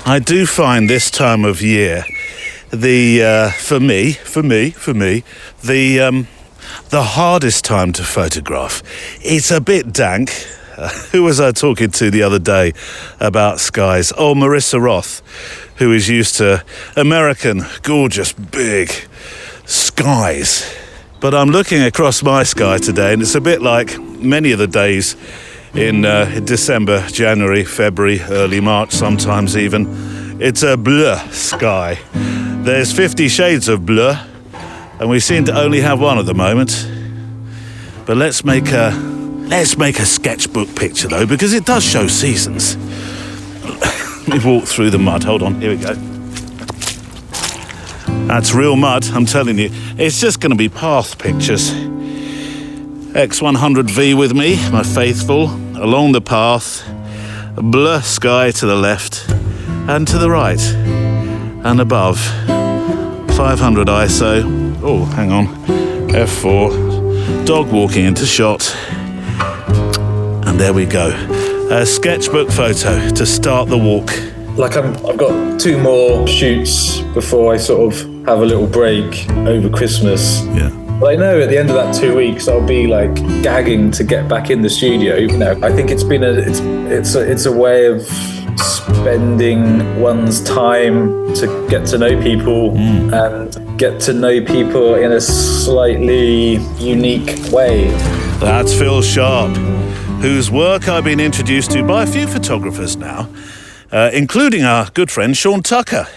I do find this time of year for me, the hardest time to photograph. It's a bit dank. Who was I talking to the other day about skies? Oh, Marissa Roth, who is used to American, gorgeous, big skies. But I'm looking across my sky today, and it's a bit like many of the days in December, January, February, early March, sometimes even. It's a bleu sky. There's 50 shades of bleu, and we seem to only have one at the moment. But let's make a sketchbook picture, though, because it does show seasons. Let me walk through the mud. Hold on, here we go. That's real mud, I'm telling you. It's just going to be path pictures. X100V with me, my faithful, along the path. Bleu sky to the left and to the right and above. 500 ISO. Oh, hang on. F4. Dog walking into shot. And there we go. A sketchbook photo to start the walk. Like I've got 2 more shoots before I sort of have a little break over Christmas. Yeah. But I know at the end of that 2 weeks, I'll be like gagging to get back in the studio. You know, I think it's been it's a way of spending one's time to get to know people and get to know people in a slightly unique way. That's Phil Sharp, whose work I've been introduced to by a few photographers now, including our good friend Sean Tucker,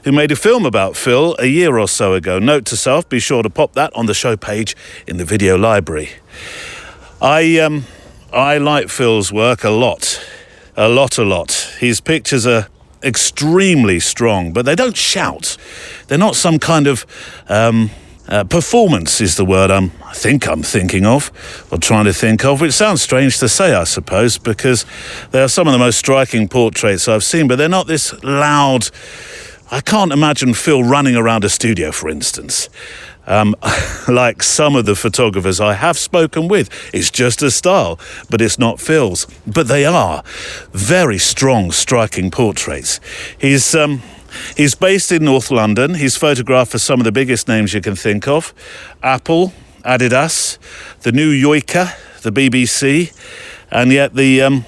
who made a film about Phil a year or so ago. Note to self, be sure to pop that on the show page in the video library. I like Phil's work a lot. His pictures are extremely strong, but they don't shout. They're not some kind of performance is the word I'm thinking of, or trying to think of, which sounds strange to say, I suppose, because they are some of the most striking portraits I've seen, but they're not this loud. I can't imagine Phil running around a studio, for instance, like some of the photographers I have spoken with. It's just a style, but it's not Phil's. But they are very strong, striking portraits. He's based in North London. He's photographed for some of the biggest names you can think of. Apple, Adidas, the New Yorker, the BBC, and yet the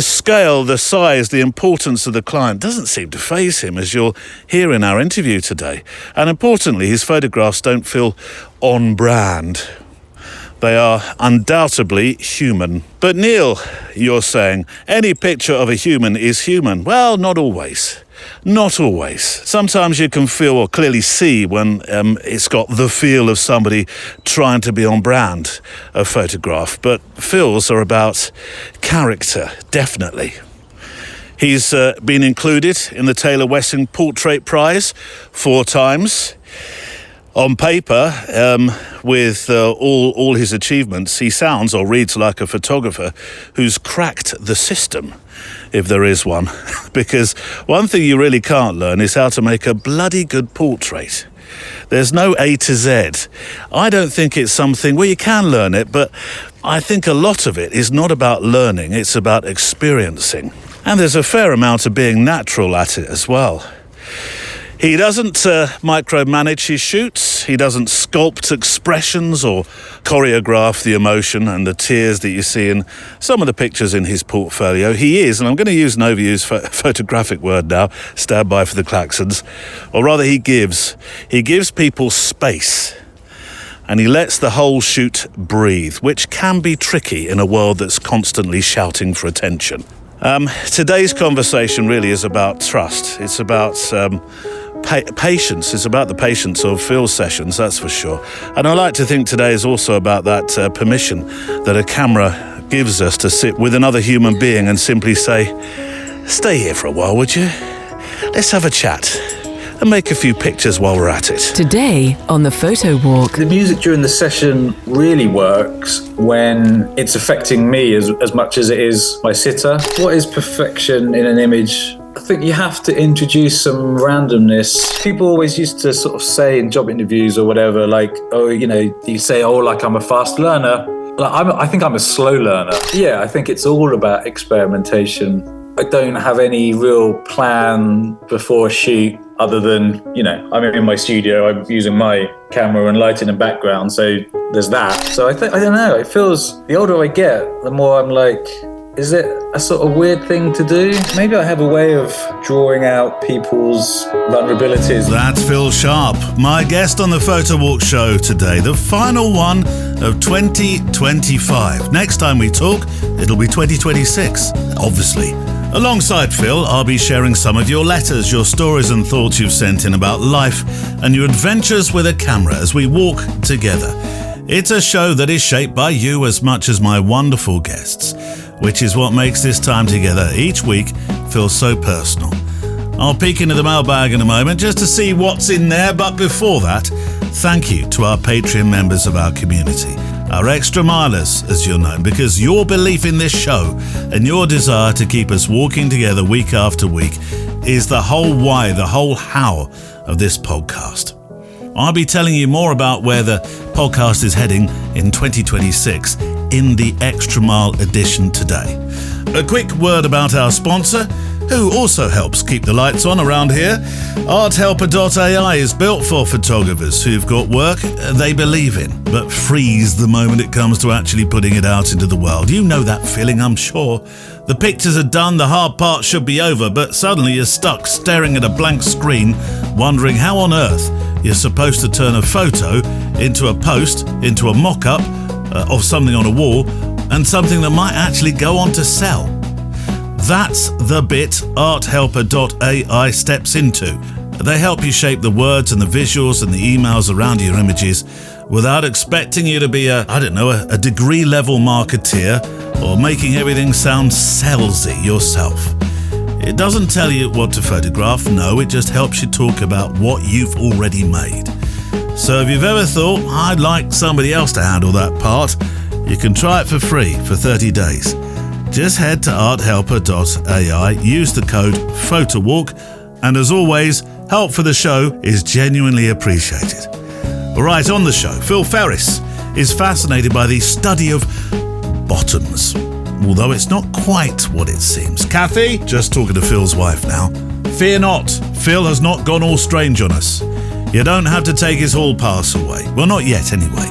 scale, the size, the importance of the client doesn't seem to faze him, as you'll hear in our interview today. And importantly, his photographs don't feel on brand. They are undoubtedly human. But Neil, you're saying, any picture of a human is human. Well, not always. Not always. Sometimes you can feel or clearly see when it's got the feel of somebody trying to be on brand, a photograph. But Phil's are about character, definitely. He's been included in the Taylor Wessing Portrait Prize 4 times. On paper, with all his achievements, he sounds or reads like a photographer who's cracked the system, if there is one. Because one thing you really can't learn is how to make a bloody good portrait. There's no A to Z. I don't think it's something, well, you can learn it, but I think a lot of it is not about learning, it's about experiencing. And there's a fair amount of being natural at it as well. He doesn't micromanage his shoots. He doesn't sculpt expressions or choreograph the emotion and the tears that you see in some of the pictures in his portfolio. He is, and I'm going to use an overused photographic word now, stand by for the klaxons, or rather he gives people space. And he lets the whole shoot breathe, which can be tricky in a world that's constantly shouting for attention. Today's conversation really is about trust. It's about patience. It's about the patience of Phil's sessions, that's for sure. And I like to think today is also about that permission that a camera gives us to sit with another human being and simply say, stay here for a while, would you? Let's have a chat and make a few pictures while we're at it. Today on the Photo Walk. The music during the session really works when it's affecting me as much as it is my sitter. What is perfection in an image? I think you have to introduce some randomness. People always used to sort of say in job interviews or whatever, like, oh, you know, you say, oh, like I'm a fast learner. Like, I think I'm a slow learner. Yeah, I think it's all about experimentation. I don't have any real plan before a shoot other than, I'm in my studio, I'm using my camera and lighting and background, so there's that. So I don't know, it feels, the older I get, the more I'm like, is it a sort of weird thing to do? Maybe I have a way of drawing out people's vulnerabilities. That's Phil Sharp, my guest on the Photo Walk show today, the final one of 2025. Next time we talk, it'll be 2026, obviously. Alongside Phil, I'll be sharing some of your letters, your stories and thoughts you've sent in about life and your adventures with a camera as we walk together. It's a show that is shaped by you as much as my wonderful guests, which is what makes this time together each week feel so personal. I'll peek into the mailbag in a moment just to see what's in there, but before that, thank you to our Patreon members of our community, our extra milers, as you're known, because your belief in this show and your desire to keep us walking together week after week is the whole why, the whole how of this podcast. I'll be telling you more about where the podcast is heading in 2026 in the Extra Mile edition today. A quick word about our sponsor, who also helps keep the lights on around here. ArtHelper.ai is built for photographers who've got work they believe in, but freeze the moment it comes to actually putting it out into the world. You know that feeling, I'm sure. The pictures are done, the hard part should be over, but suddenly you're stuck staring at a blank screen, wondering how on earth you're supposed to turn a photo into a post, into a mock-up of something on a wall, and something that might actually go on to sell. That's the bit ArtHelper.ai steps into. They help you shape the words and the visuals and the emails around your images without expecting you to be a degree level marketeer or making everything sound salesy yourself. It doesn't tell you what to photograph, no, it just helps you talk about what you've already made. So if you've ever thought, I'd like somebody else to handle that part, you can try it for free for 30 days. Just head to arthelper.ai, use the code PHOTOWALK, and as always, help for the show is genuinely appreciated. Right, on the show, Phil Ferris is fascinated by the study of bottoms, although it's not quite what it seems. Kathy, just talking to Phil's wife now, fear not, Phil has not gone all strange on us. You don't have to take his hall pass away. Well, not yet anyway.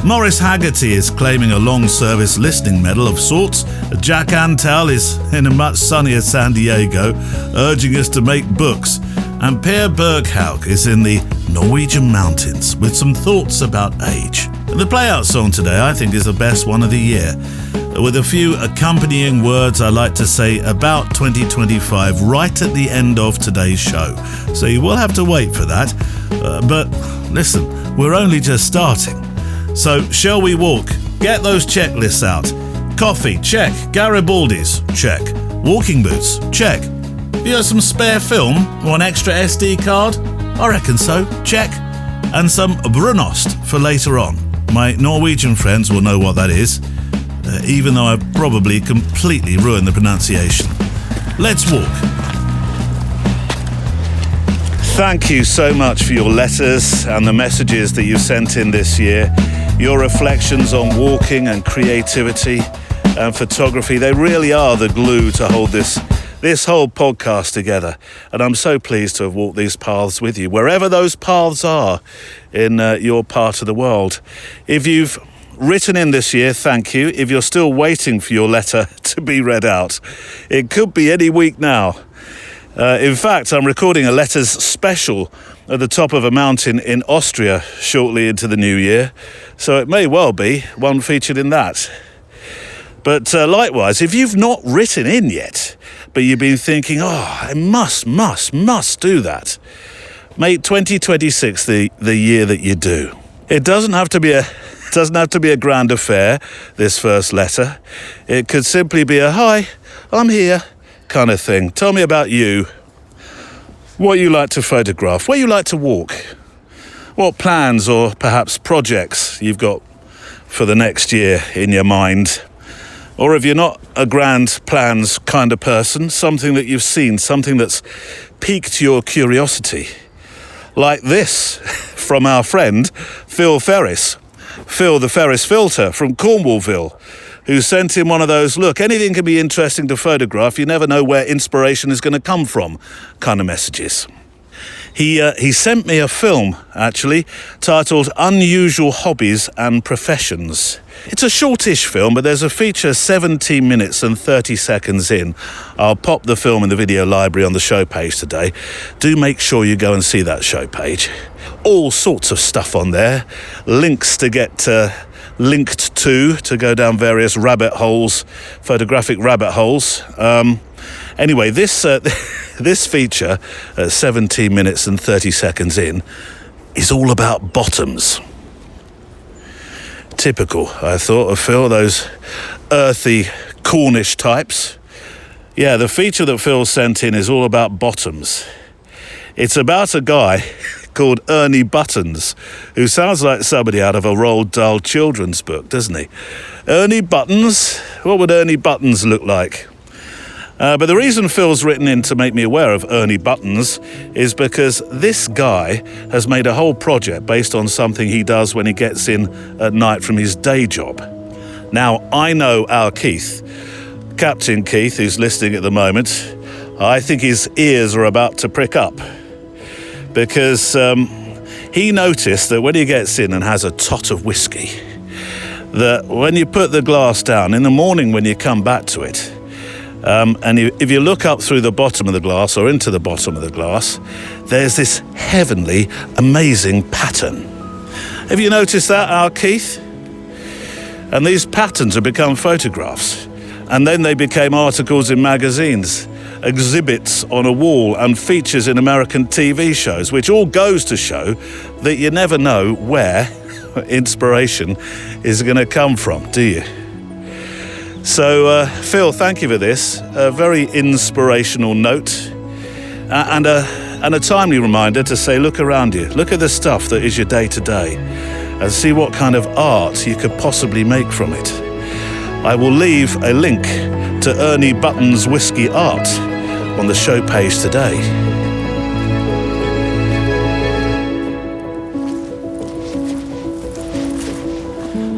Maurice Haggerty is claiming a long service listening medal of sorts. Jack Antal is in a much sunnier San Diego, urging us to make books. And Per Berghaug is in the Norwegian mountains with some thoughts about age. The playout song today, I think, is the best one of the year, with a few accompanying words I like to say about 2025 right at the end of today's show. So you will have to wait for that. But listen, we're only just starting. So shall we walk? Get those checklists out. Coffee, check. Garibaldi's, check. Walking boots, check. You got some spare film or an extra SD card? I reckon so, check. And some brunost for later on. My Norwegian friends will know what that is, even though I've probably completely ruined the pronunciation. Let's walk. Thank you so much for your letters and the messages that you've sent in this year. Your reflections on walking and creativity and photography, they really are the glue to hold this whole podcast together. And I'm so pleased to have walked these paths with you, wherever those paths are in your part of the world. If you've written in this year, thank you. If you're still waiting for your letter to be read out, it could be any week now. In fact, I'm recording a letters special at the top of a mountain in Austria shortly into the new year, so it may well be one featured in that. But likewise, if you've not written in yet, but you've been thinking, I must do that, make 2026 the year that you do. It doesn't have to be a grand affair, this first letter. It could simply be a hi, I'm here kind of thing. Tell me about you, what you like to photograph, where you like to walk, what plans or perhaps projects you've got for the next year in your mind. Or if you're not a grand plans kind of person, something that you've seen, something that's piqued your curiosity. Like this from our friend Phil Ferris, Phil the Ferris Filter from Cornwallville, who sent in one of those, look, anything can be interesting to photograph, you never know where inspiration is going to come from kind of messages. He sent me a film, actually, titled Unusual Hobbies and Professions. It's a shortish film, but there's a feature 17 minutes and 30 seconds in. I'll pop the film in the video library on the show page today. Do make sure you go and see that show page. All sorts of stuff on there. Links to get linked to go down various rabbit holes, photographic rabbit holes. Anyway, this feature, 17 minutes and 30 seconds in, is all about bottoms. Typical, I thought, of Phil, those earthy Cornish types. Yeah, the feature that Phil sent in is all about bottoms. It's about a guy called Ernie Buttons, who sounds like somebody out of a Roald Dahl children's book, doesn't he? Ernie Buttons? What would Ernie Buttons look like? But the reason Phil's written in to make me aware of Ernie Buttons is because this guy has made a whole project based on something he does when he gets in at night from his day job. Now, I know our Keith, Captain Keith, who's listening at the moment. I think his ears are about to prick up because he noticed that when he gets in and has a tot of whiskey, that when you put the glass down, in the morning when you come back to it, and if you look up through the bottom of the glass or into the bottom of the glass, there's this heavenly, amazing pattern. Have you noticed that, our Keith? And these patterns have become photographs. And then they became articles in magazines, exhibits on a wall, and features in American TV shows, which all goes to show that you never know where inspiration is going to come from, do you? So, Phil, thank you for this. A very inspirational note and a timely reminder to say, look around you. Look at the stuff that is your day-to-day and see what kind of art you could possibly make from it. I will leave a link to Ernie Buttons' whiskey art on the show page today.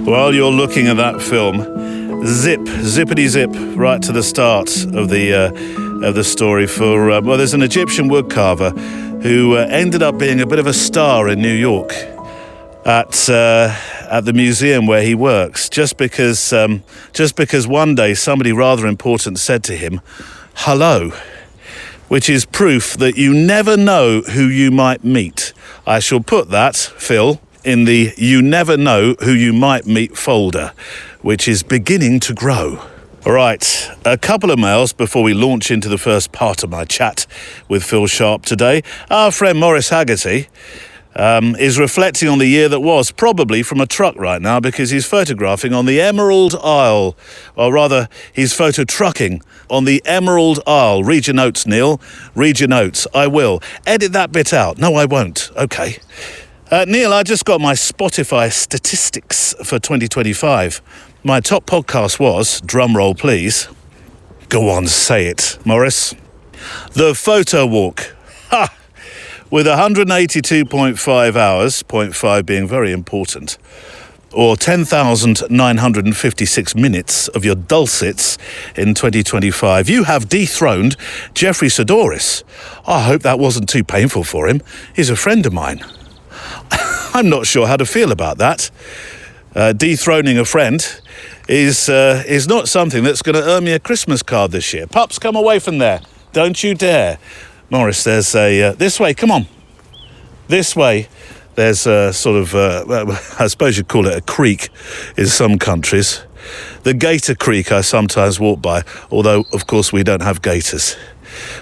While you're looking at that film, zippity zip, right to the start of the story for, well, there's an Egyptian woodcarver who ended up being a bit of a star in New York at the museum where he works, just because one day somebody rather important said to him, hello, which is proof that you never know who you might meet. I shall put that, Phil, in the You Never Know Who You Might Meet folder, which is beginning to grow. All right, a couple of mails before we launch into the first part of my chat with Phil Sharp today. Our friend Maurice Haggerty is reflecting on the year that was, probably from a truck right now, because he's photographing on the Emerald Isle, or rather, he's photo trucking on the Emerald Isle. Read your notes, Neil. Read your notes. I will. Edit that bit out. No, I won't. Okay. Neil, I just got my Spotify statistics for 2025. My top podcast was, drumroll please, go on, say it, Morris, The Photo Walk. Ha! With 182.5 hours, 0.5 being very important, or 10,956 minutes of your dulcets in 2025. You have dethroned Jeffrey Sidoris. I hope that wasn't too painful for him. He's a friend of mine. I'm not sure how to feel about that. Dethroning a friend is not something that's going to earn me a Christmas card this year. Pups, come away from there. Don't you dare. Morris, there's a... this way, come on. This way. There's a sort of... I suppose you'd call it a creek in some countries. The Gator Creek I sometimes walk by, although, of course, we don't have gators.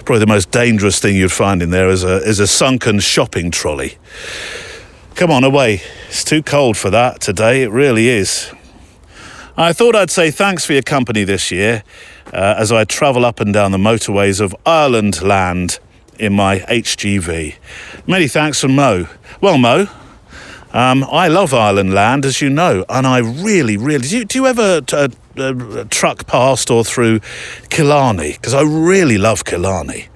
Probably the most dangerous thing you'd find in there is a sunken shopping trolley. Come on, away. It's too cold for that today. It really is. I thought I'd say thanks for your company this year as I travel up and down the motorways of Ireland land in my HGV. Many thanks from Mo. Well, Mo, I love Ireland land, as you know, and I really... Do you ever truck past or through Killarney? Because I really love Killarney.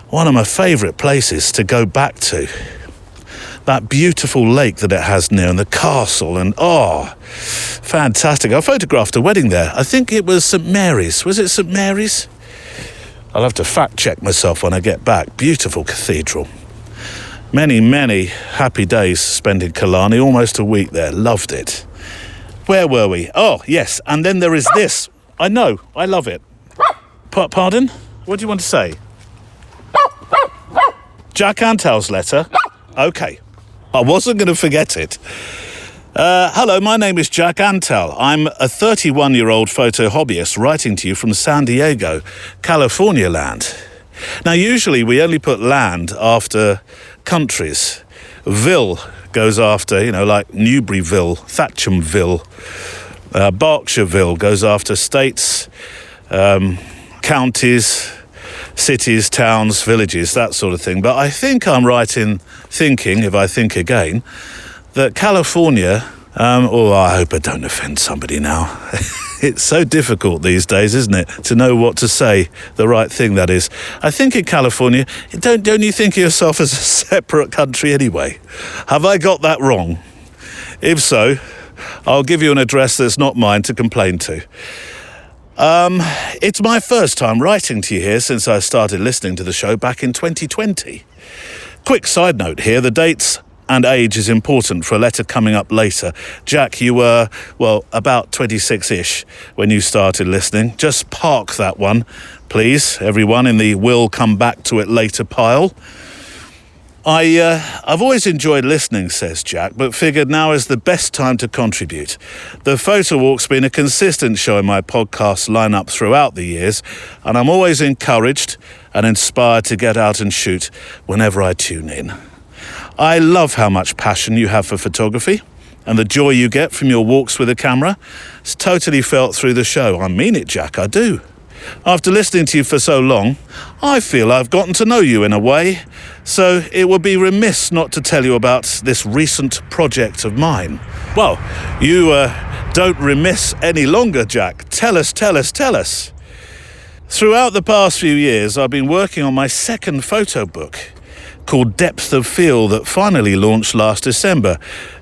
One of my favourite places to go back to. that beautiful lake that it has near, and the castle, and fantastic. I photographed a wedding there. I think it was St Mary's. Was it St Mary's? I'll have to fact check myself when I get back. Beautiful cathedral. Many, many happy days spent in Killarney, almost a week there. Loved it. Where were we? Oh, yes, and then there is this. I know, I love it. Pardon? What do you want to say? Jack Antel's letter? Okay, I wasn't going to forget it. Hello, my name is Jack Antel. I'm a 31-year-old photo hobbyist writing to you from San Diego, California land. Now, usually we only put land after countries. Ville goes after, like Newburyville, Thatchamville. Berkshireville goes after states, counties, cities, towns, villages, that sort of thing. But I think I'm right in thinking, if I think again, that California, I hope I don't offend somebody now. It's so difficult these days, isn't it, to know what to say, the right thing, that is. I think in California, don't you think of yourself as a separate country anyway? Have I got that wrong? If so, I'll give you an address that's not mine to complain to. It's my first time writing to you here since I started listening to the show back in 2020. Quick side note here, the dates and age is important for a letter coming up later. Jack, you were, about 26-ish when you started listening. Just park that one, please, everyone, in the "we'll come back to it later" pile. I've always enjoyed listening, says Jack, but figured now is the best time to contribute. The Photo Walk's been a consistent show in my podcast lineup throughout the years, and I'm always encouraged and inspired to get out and shoot whenever I tune in. I love how much passion you have for photography and the joy you get from your walks with a camera. It's totally felt through the show. I mean it, Jack, I do. After listening to you for so long, I feel I've gotten to know you in a way, so it would be remiss not to tell you about this recent project of mine. Well, you don't remiss any longer, Jack. Tell us. Throughout the past few years, I've been working on my second photo book, called Depth of Field, that finally launched last December.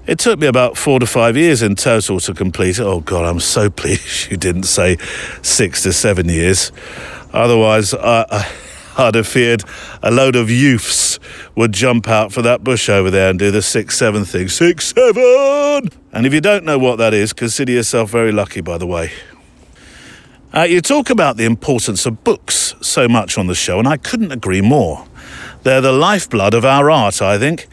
It took me about 4 to 5 years in total to complete it. Oh God, I'm so pleased you didn't say 6 to 7 years. Otherwise, I'd have feared a load of youths would jump out for that bush over there and do the 6-7 thing. 6-7! And if you don't know what that is, consider yourself very lucky, by the way. You talk about the importance of books so much on the show, and I couldn't agree more. They're the lifeblood of our art, I think,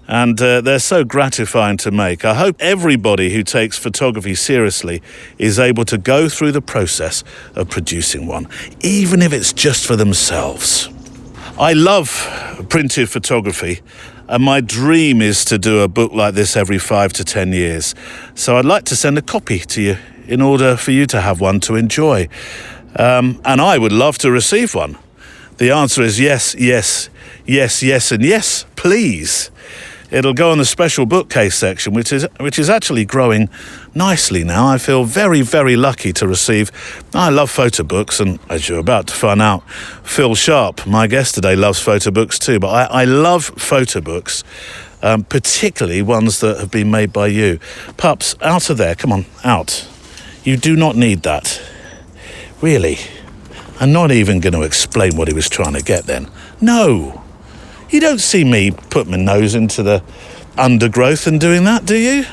and they're so gratifying to make. I hope everybody who takes photography seriously is able to go through the process of producing one, even if it's just for themselves. I love printed photography, and my dream is to do a book like this every 5 to 10 years. So I'd like to send a copy to you in order for you to have one to enjoy. And I would love to receive one. The answer is yes, and yes, please. It'll go on the special bookcase section, which is actually growing nicely now. I feel very, very lucky to receive. I love photo books, and as you're about to find out, Phil Sharp, my guest today, loves photo books too. But I love photo books, particularly ones that have been made by you. Pups, out of there, come on, out. You do not need that. Really. I'm not even going to explain what he was trying to get then. No. You don't see me put my nose into the undergrowth and doing that, do you?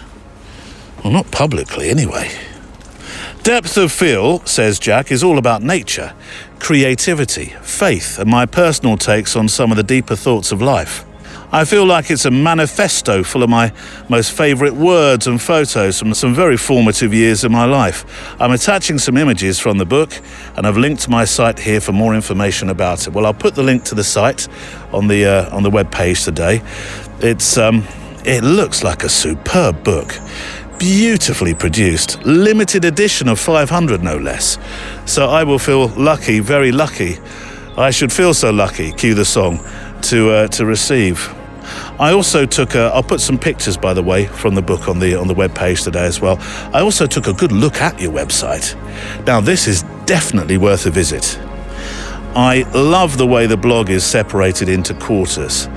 Well, not publicly, anyway. Depth of Field, says Jack, is all about nature, creativity, faith, and my personal takes on some of the deeper thoughts of life. I feel like it's a manifesto full of my most favourite words and photos from some very formative years of my life. I'm attaching some images from the book, and I've linked to my site here for more information about it. Well, I'll put the link to the site on the web page today. It looks like a superb book, beautifully produced, limited edition of 500 no less. So I will feel lucky, very lucky. I should feel so lucky, cue the song, to receive. I also took I'll put some pictures, by the way, from the book on the web page today as well. I also took a good look at your website. Now, this is definitely worth a visit. I love the way the blog is separated into quarters.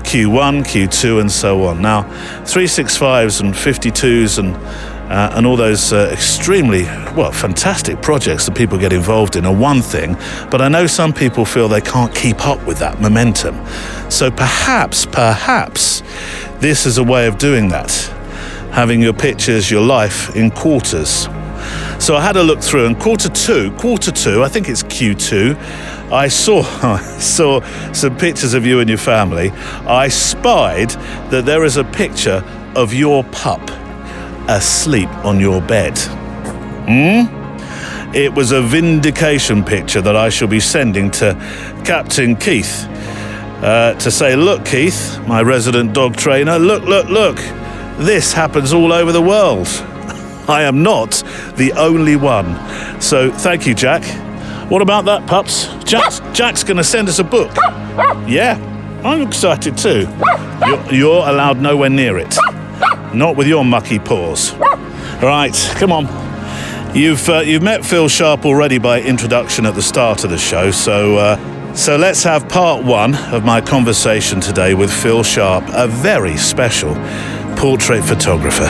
Q1, Q2, and so on. Now, 365s and 52s and all those extremely, fantastic projects that people get involved in are one thing, but I know some people feel they can't keep up with that momentum. So perhaps this is a way of doing that, having your pictures, your life in quarters. So I had a look through, and quarter two, I think it's Q2, I saw some pictures of you and your family. I spied that there is a picture of your pup asleep on your bed. It was a vindication picture that I shall be sending to Captain Keith to say, look, Keith, my resident dog trainer, look. This happens all over the world. I am not the only one. So thank you, Jack. What about that, pups? Jack's going to send us a book. Yeah, I'm excited too. You're allowed nowhere near it. Not with your mucky paws. Right, come on. You've met Phil Sharp already by introduction at the start of the show, so let's have part one of my conversation today with Phil Sharp, a very special portrait photographer.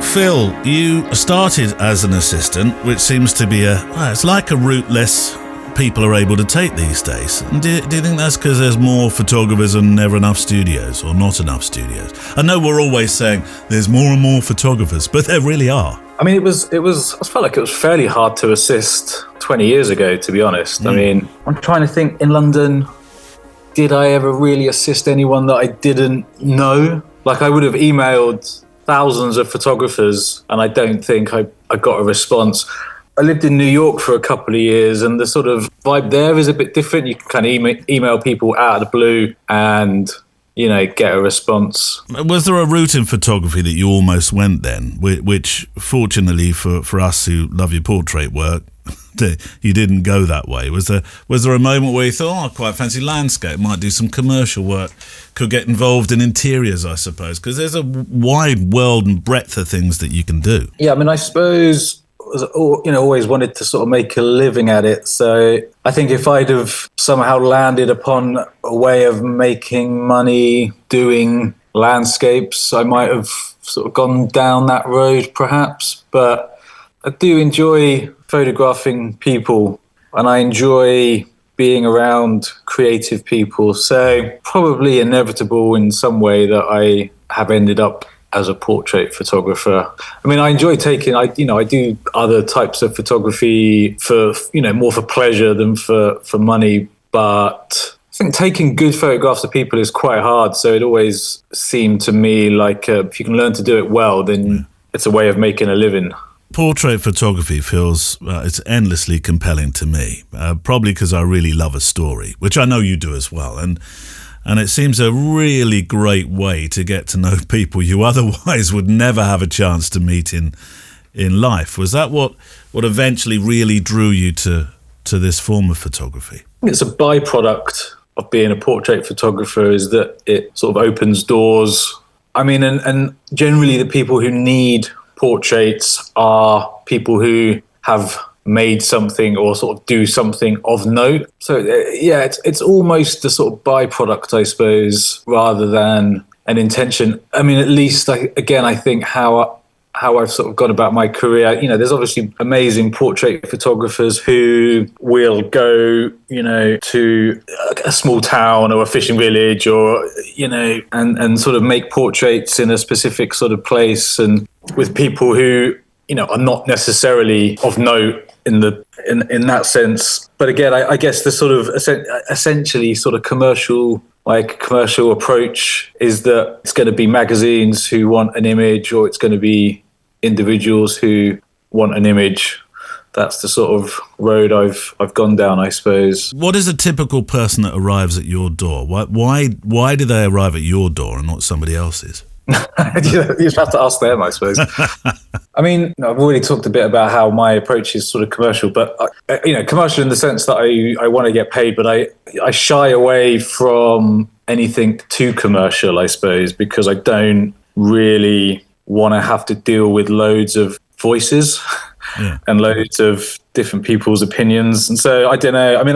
Phil, you started as an assistant, which seems to be it's like a route less people are able to take these days. Do you think that's because there's more photographers and never enough studios, or not enough studios? I know we're always saying there's more and more photographers, but there really are. I mean, I felt like it was fairly hard to assist 20 years ago, to be honest. I mean, I'm trying to think, in London, did I ever really assist anyone that I didn't know? Like, I would have emailed thousands of photographers, and I don't think I got a response. I lived in New York for a couple of years, and the sort of vibe there is a bit different. You can kind of email people out of the blue and, get a response. Was there a route in photography that you almost went then, which fortunately for us who love your portrait work, you didn't go that way? Was there a moment where you thought, I quite fancy landscape, might do some commercial work, could get involved in interiors, I suppose, because there's a wide world and breadth of things that you can do. Yeah, I mean, I suppose, always wanted to sort of make a living at it. So I think if I'd have somehow landed upon a way of making money doing landscapes, I might have sort of gone down that road perhaps. But I do enjoy photographing people, and I enjoy being around creative people. So probably inevitable in some way that I have ended up as a portrait photographer. I mean, I enjoy I do other types of photography for, more for pleasure than for money. But I think taking good photographs of people is quite hard. So it always seemed to me like if you can learn to do it well, then it's a way of making a living. Portrait photography feels it's endlessly compelling to me, probably because I really love a story, which I know you do as well. And it seems a really great way to get to know people you otherwise would never have a chance to meet in life. Was that what eventually really drew you to this form of photography? It's a byproduct of being a portrait photographer, is that it sort of opens doors. I mean, and generally the people who need portraits are people who have made something or sort of do something of note. So it's almost a sort of byproduct, I suppose, rather than an intention. I mean, at least I think how I've sort of gone about my career. There's obviously amazing portrait photographers who will go, to a small town or a fishing village or, and sort of make portraits in a specific sort of place, and with people who, are not necessarily of note in that sense. But again, I guess the sort of essentially sort of commercial approach is that it's going to be magazines who want an image, or it's going to be individuals who want an image. That's the sort of road I've gone down, I suppose. What is a typical person that arrives at your door? Why do they arrive at your door and not somebody else's? You have to ask them, I suppose. I mean, I've already talked a bit about how my approach is sort of commercial, but commercial in the sense that I want to get paid, but I shy away from anything too commercial, I suppose, because I don't really want to have to deal with loads of voices. and loads of different people's opinions. And so I don't know. I mean,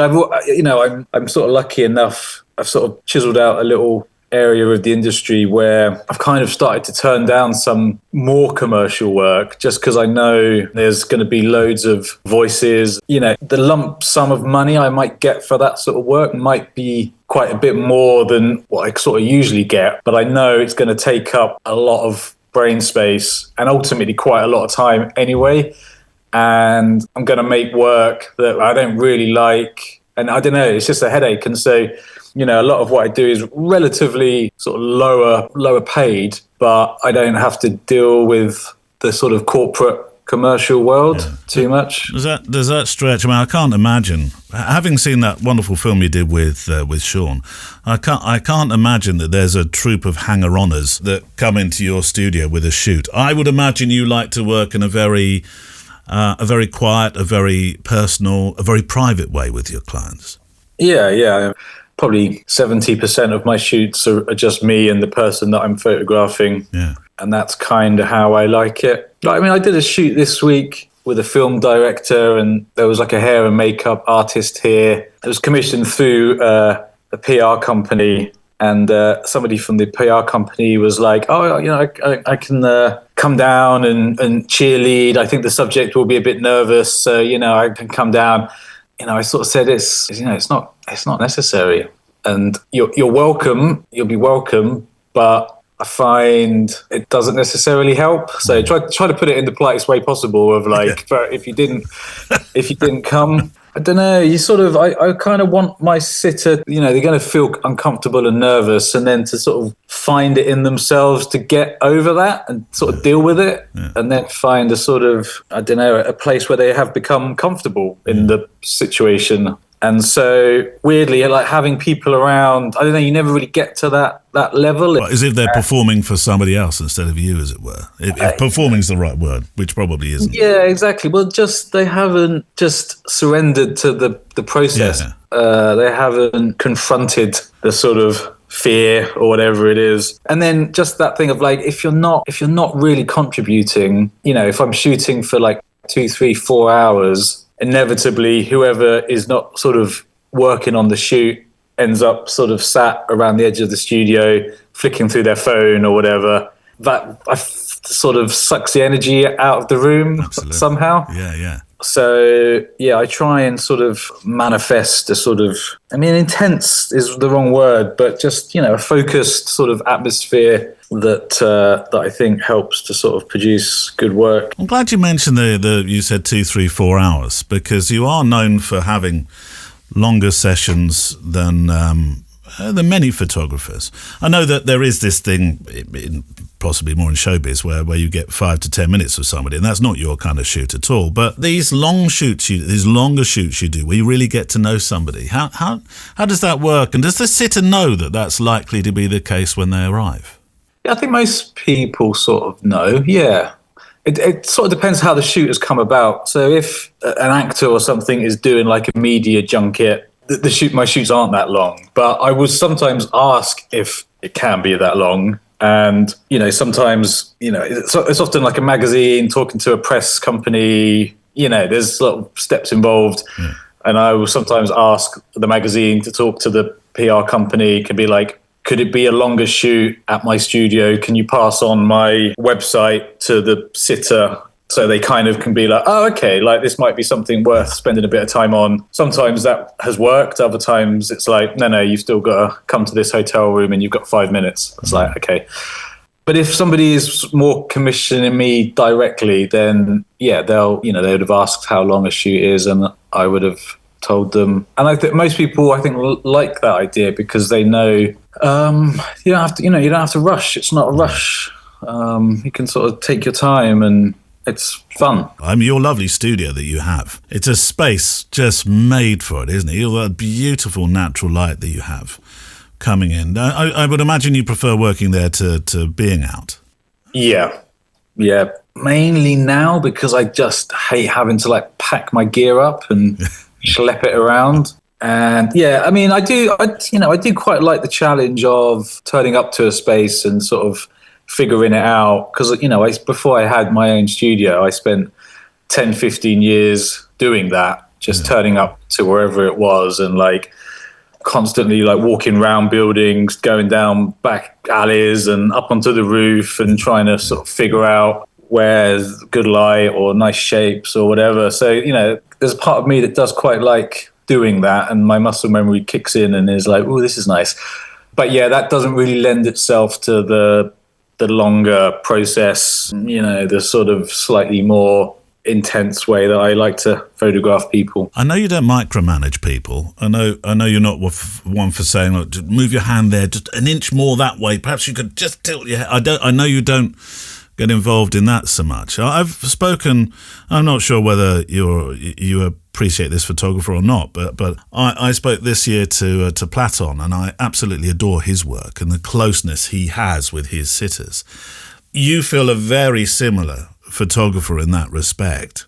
I'm sort of lucky enough. I've sort of chiseled out a little area of the industry where I've kind of started to turn down some more commercial work just because I know there's going to be loads of voices. The lump sum of money I might get for that sort of work might be quite a bit more than what I sort of usually get, but I know it's going to take up a lot of brain space and ultimately quite a lot of time anyway. And I'm going to make work that I don't really like. And I don't know, it's just a headache. And so, a lot of what I do is relatively sort of lower paid, but I don't have to deal with the sort of corporate commercial world too much. Does that stretch? I mean, I can't imagine, having seen that wonderful film you did with Sean, I can't imagine that there's a troupe of hanger-oners that come into your studio with a shoot. I would imagine you like to work in a very quiet, a very personal, a very private way with your clients. Yeah. Probably 70% of my shoots are just me and the person that I'm photographing. Yeah. And that's kind of how I like it. I mean, I did a shoot this week with a film director, and there was like a hair and makeup artist here. It was commissioned through a PR company, and somebody from the PR company was like, I can come down and cheerlead. I think the subject will be a bit nervous, so, I can come down. I sort of said it's not necessary, and you're welcome. You'll be welcome, but I find it doesn't necessarily help. So try to put it in the politest way possible. Of like, if you didn't come, I don't know. You sort of, I kind of want my sitter. They're going to feel uncomfortable and nervous, and then to sort of find it in themselves to get over that and sort of deal with it, and then find a sort of, I don't know, a place where they have become comfortable in the situation. And so weirdly, like having people around, I don't know, you never really get to that level. Well, as if they're performing for somebody else instead of you, as it were. If performing's the right word, which probably isn't. Yeah, exactly. Well, they haven't just surrendered to the process. Yeah. They haven't confronted the sort of fear or whatever it is. And then just that thing of like, if you're not really contributing, if I'm shooting for like 2, 3, 4 hours, inevitably whoever is not sort of working on the shoot ends up sort of sat around the edge of the studio flicking through their phone or whatever. That sort of sucks the energy out of the room. Absolutely. Somehow. Yeah. So I try and sort of manifest a sort of, I mean, intense is the wrong word, but just, a focused sort of atmosphere that I think helps to sort of produce good work. I'm glad you mentioned you said 2, 3, 4 hours, because you are known for having longer sessions than many photographers. I know that there is this thing, possibly more in showbiz, where you get 5 to 10 minutes with somebody, and that's not your kind of shoot at all. But these longer shoots you do, where you really get to know somebody, how does that work? And does the sitter know that that's likely to be the case when they arrive? Yeah, I think most people sort of know, yeah. It sort of depends how the shoot has come about. So if an actor or something is doing like a media junket, my shoots aren't that long. But I would sometimes ask if it can be that long. And, sometimes, it's often like a magazine talking to a press company, there's a lot of steps involved. Yeah. And I will sometimes ask the magazine to talk to the PR company. It can be like, could it be a longer shoot at my studio? Can you pass on my website to the sitter so they kind of can be like, oh, okay, like this might be something worth spending a bit of time on. Sometimes that has worked. Other times it's like, no, you've still got to come to this hotel room and you've got 5 minutes. It's like, okay. But if somebody is more commissioning me directly, then they would have asked how long a shoot is, and I would have told them. And I think most people, like that idea because they know you don't have to rush. It's not a rush. You can sort of take your time, and it's fun. I mean, your lovely studio that you have, it's a space just made for it, isn't it? You've got a beautiful natural light that you have coming in. I would imagine you prefer working there to being out. Yeah. Mainly now because I just hate having to like pack my gear up and schlep it around. And I mean, I do quite like the challenge of turning up to a space and sort of figuring it out. Because, before I had my own studio, I spent 10, 15 years doing that, just turning up to wherever it was and like constantly like walking around buildings, going down back alleys and up onto the roof and trying to sort of figure out where's good light or nice shapes or whatever. So, you know, there's a part of me that does quite like doing that, and my muscle memory kicks in and is like, oh, this is nice. But yeah, that doesn't really lend itself to the longer process, you know, the sort of slightly more intense way that I like to photograph people. I know you don't micromanage people. I know you're not one for saying, look, just move your hand there just an inch more that way. Perhaps you could just tilt your head. I know you don't get involved in that so much. I've spoken, I'm not sure whether you appreciate this photographer or not, but I spoke this year to Platon, and I absolutely adore his work and the closeness he has with his sitters. You feel a very similar photographer in that respect,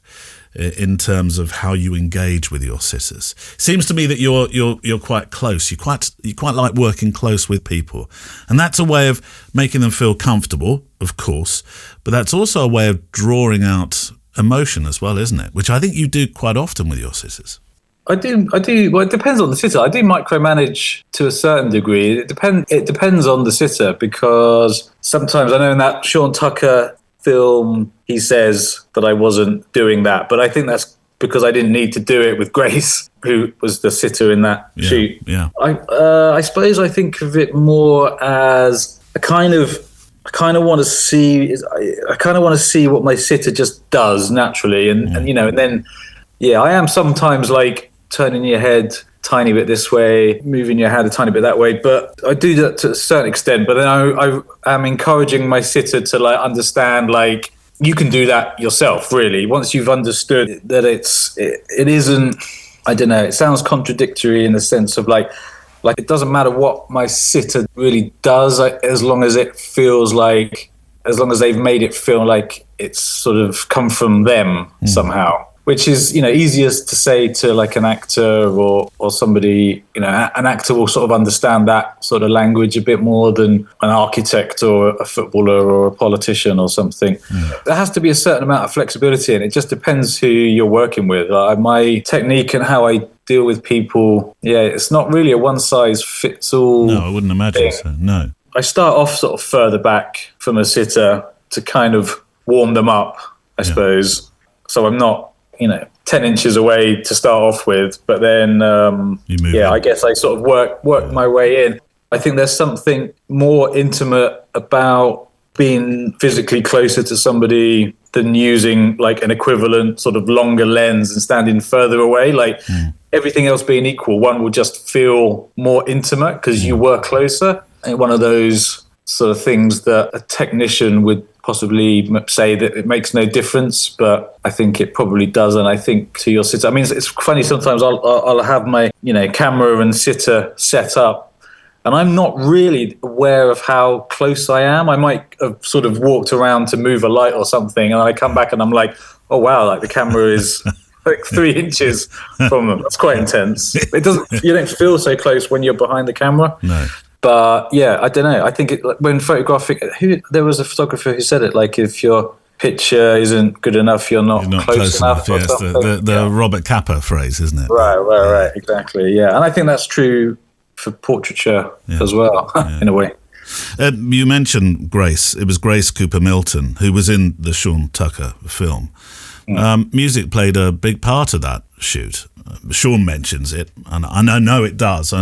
in terms of how you engage with your sitters. Seems to me that you're quite close. You quite like working close with people, and that's a way of making them feel comfortable, of course, but that's also a way of drawing out emotion as well, isn't it? Which I think you do quite often with your sitters. I do. Well, it depends on the sitter. I do micromanage to a certain degree. It depends on the sitter, because sometimes I know in that Sean Tucker film, he says that I wasn't doing that, but I think that's because I didn't need to do it with Grace, who was the sitter in that shoot. Yeah. I suppose I think of it more as I kind of want to see. I kind of want to see what my sitter just does naturally, and you know, and then I am sometimes like turning your head tiny bit this way, moving your hand a tiny bit that way, but I do that to a certain extent. But then I am encouraging my sitter to like understand, like, you can do that yourself, really. Once you've understood that it isn't, I don't know, it sounds contradictory in the sense of like it doesn't matter what my sitter really does, as long as it feels like, as long as they've made it feel like it's sort of come from them somehow. Which is, you know, easiest to say to like an actor or somebody, you know, an actor will sort of understand that sort of language a bit more than an architect or a footballer or a politician or something. There has to be a certain amount of flexibility, and it just depends who you're working with. My technique and how I deal with people, it's not really a one size fits all. No, I wouldn't imagine so, no. I start off sort of further back from a sitter to kind of warm them up, I suppose. So I'm not, 10 inches away to start off with, but then, I guess I sort of work my way in. I think there's something more intimate about being physically closer to somebody than using like an equivalent sort of longer lens and standing further away. Like everything else being equal, one will just feel more intimate because you were closer. And one of those sort of things that a technician would possibly say that it makes no difference, but I think it probably does. And I think to your sitter, I mean, it's funny, sometimes I'll have my, camera and sitter set up, and I'm not really aware of how close I am. I might have sort of walked around to move a light or something, and I come back and I'm like, oh wow, like the camera is like 3 inches from them. That's quite intense. You don't feel so close when you're behind the camera. No. But I don't know. I think when photographing, there was a photographer who said it, like if your picture isn't good enough, you're not close enough. Yes, the Robert Capa phrase, isn't it? Right, exactly. Yeah, and I think that's true for portraiture as well, in a way. You mentioned Grace. It was Grace Cooper Milton who was in the Sean Tucker film. Music played a big part of that shoot. Sean mentions it, and I know it does.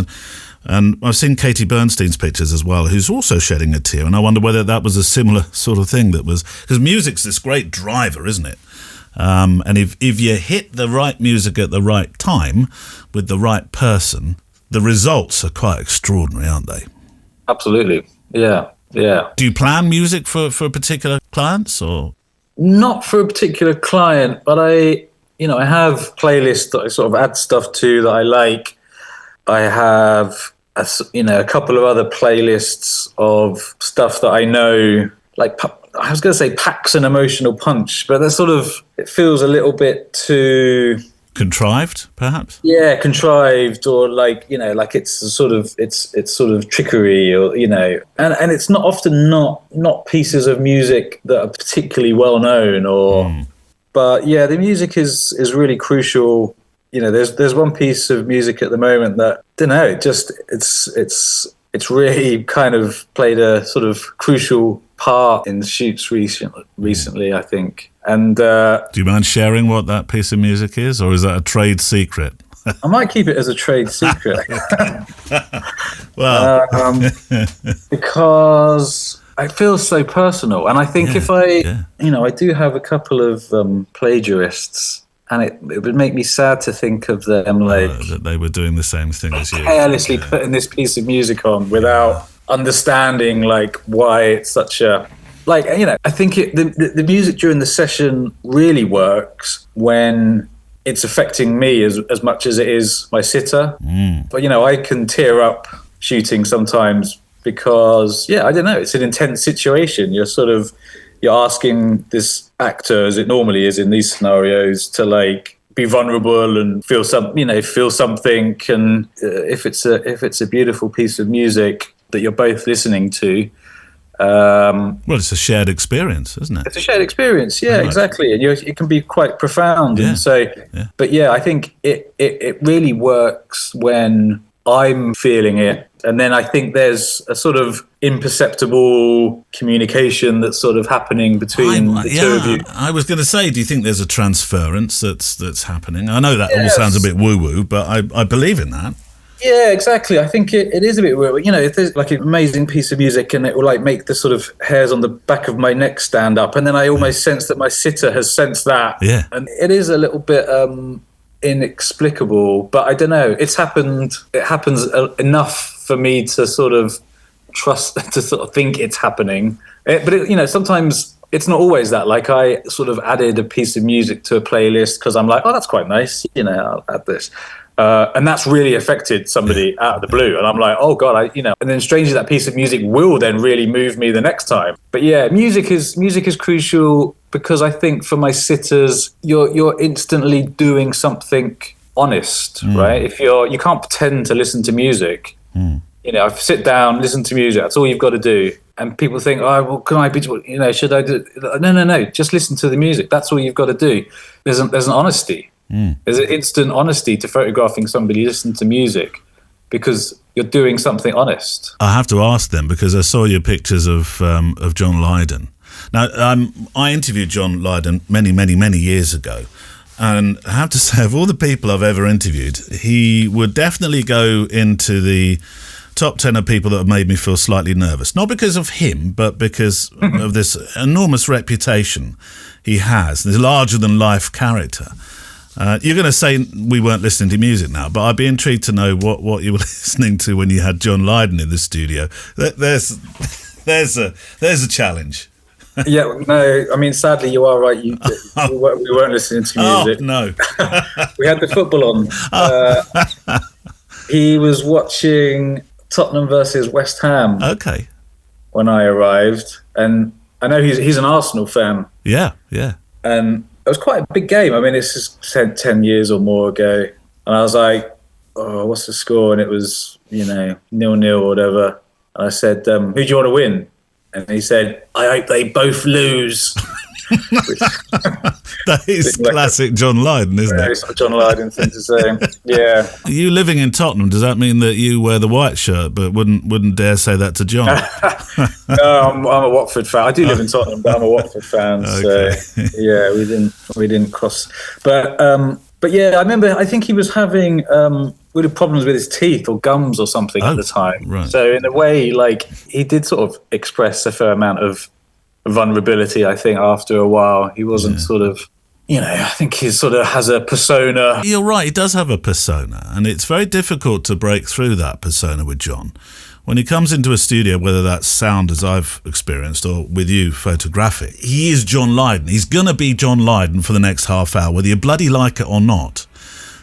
And I've seen Katie Bernstein's pictures as well, who's also shedding a tear. And I wonder whether that was a similar sort of thing that was... Because music's this great driver, isn't it? And if you hit the right music at the right time with the right person, the results are quite extraordinary, aren't they? Absolutely. Yeah. Do you plan music for particular clients, or...? Not for a particular client, but I have playlists that I sort of add stuff to that I like. I have, a couple of other playlists of stuff that I know, like, I was going to say packs an emotional punch, but that's sort of, it feels a little bit too... Contrived, perhaps? Yeah, contrived, or like, like it's sort of trickery, or, and it's not often not pieces of music that are particularly well known, or... But yeah, the music is really crucial. You know, there's one piece of music at the moment that, I don't know, it's really kind of played a sort of crucial part in the shoots recently, I think. And do you mind sharing what that piece of music is, or is that a trade secret? I might keep it as a trade secret. Well, because it feels so personal, and I think if I do have a couple of plagiarists, and it would make me sad to think of them that they were doing the same thing as you, carelessly putting this piece of music on without understanding like why it's such a, like, you know, I think the music during the session really works when it's affecting me as much as it is my sitter. But, you know, I can tear up shooting sometimes because, I don't know, it's an intense situation. You're asking this actor, as it normally is in these scenarios, to like be vulnerable and feel something. And if it's a beautiful piece of music that you're both listening to, well, it's a shared experience, isn't it? It's a shared experience, right. Exactly, and it can be quite profound. And so, but I think it really works when I'm feeling it, and then I think there's a sort of imperceptible communication that's sort of happening between the two of you. I was going to say, do you think there's a transference that's happening? I know that all sounds a bit woo-woo, but I believe in that. Yeah, exactly. I think it is a bit weird. You know, if there's like an amazing piece of music and it will like make the sort of hairs on the back of my neck stand up, and then I almost sense that my sitter has sensed that. Yeah. And it is a little bit inexplicable, but I don't know. It happens enough for me to sort of trust, to sort of think it's happening. But sometimes it's not always that. Like, I sort of added a piece of music to a playlist because I'm like, oh, that's quite nice. You know, I'll add this. And that's really affected somebody out of the blue. And I'm like, oh God, and then strangely that piece of music will then really move me the next time. But yeah, music is crucial because I think for my sitters, you're instantly doing something honest, right? If you can't pretend to listen to music. You know, sit down, listen to music. That's all you've got to do. And people think, oh, well, can I be? You know, should I do? No. Just listen to the music. That's all you've got to do. There's an honesty. There's an instant honesty to photographing somebody listening to music because you're doing something honest. I have to ask them because I saw your pictures of John Lydon. Now, I interviewed John Lydon many years ago. And I have to say, of all the people I've ever interviewed, he would definitely go into the top 10 of people that have made me feel slightly nervous. Not because of him, but because of this enormous reputation he has, this larger-than-life character. You're going to say we weren't listening to music now, but I'd be intrigued to know what you were listening to when you had John Lydon in the studio. There's a challenge. Yeah, no, I mean, sadly, you are right. We weren't listening to music. Oh, no. We had the football on. He was watching Tottenham versus West Ham. Okay. When I arrived, and I know he's an Arsenal fan. Yeah. And it was quite a big game. I mean, it's just 10 years or more ago. And I was like, oh, what's the score? And it was, 0-0 or whatever. And I said, who do you want to win? And he said, I hope they both lose. That is classic John Lydon, isn't it? It's a John Lydon thing to say. Yeah. You living in Tottenham, does that mean that you wear the white shirt but wouldn't dare say that to John? No, I'm a Watford fan. I do live in Tottenham, but I'm a Watford fan. Okay. So yeah, we didn't cross. But yeah, I remember. I think he was having really problems with his teeth or gums or something at the time. Right. So in a way, like, he did sort of express a fair amount of vulnerability. I think after a while, he wasn't sort of. I think he sort of has a persona. You're right. He does have a persona, and it's very difficult to break through that persona with John. When he comes into a studio, whether that's sound, as I've experienced, or with you, photographic, he is John Lydon. He's going to be John Lydon for the next half hour, whether you bloody like it or not.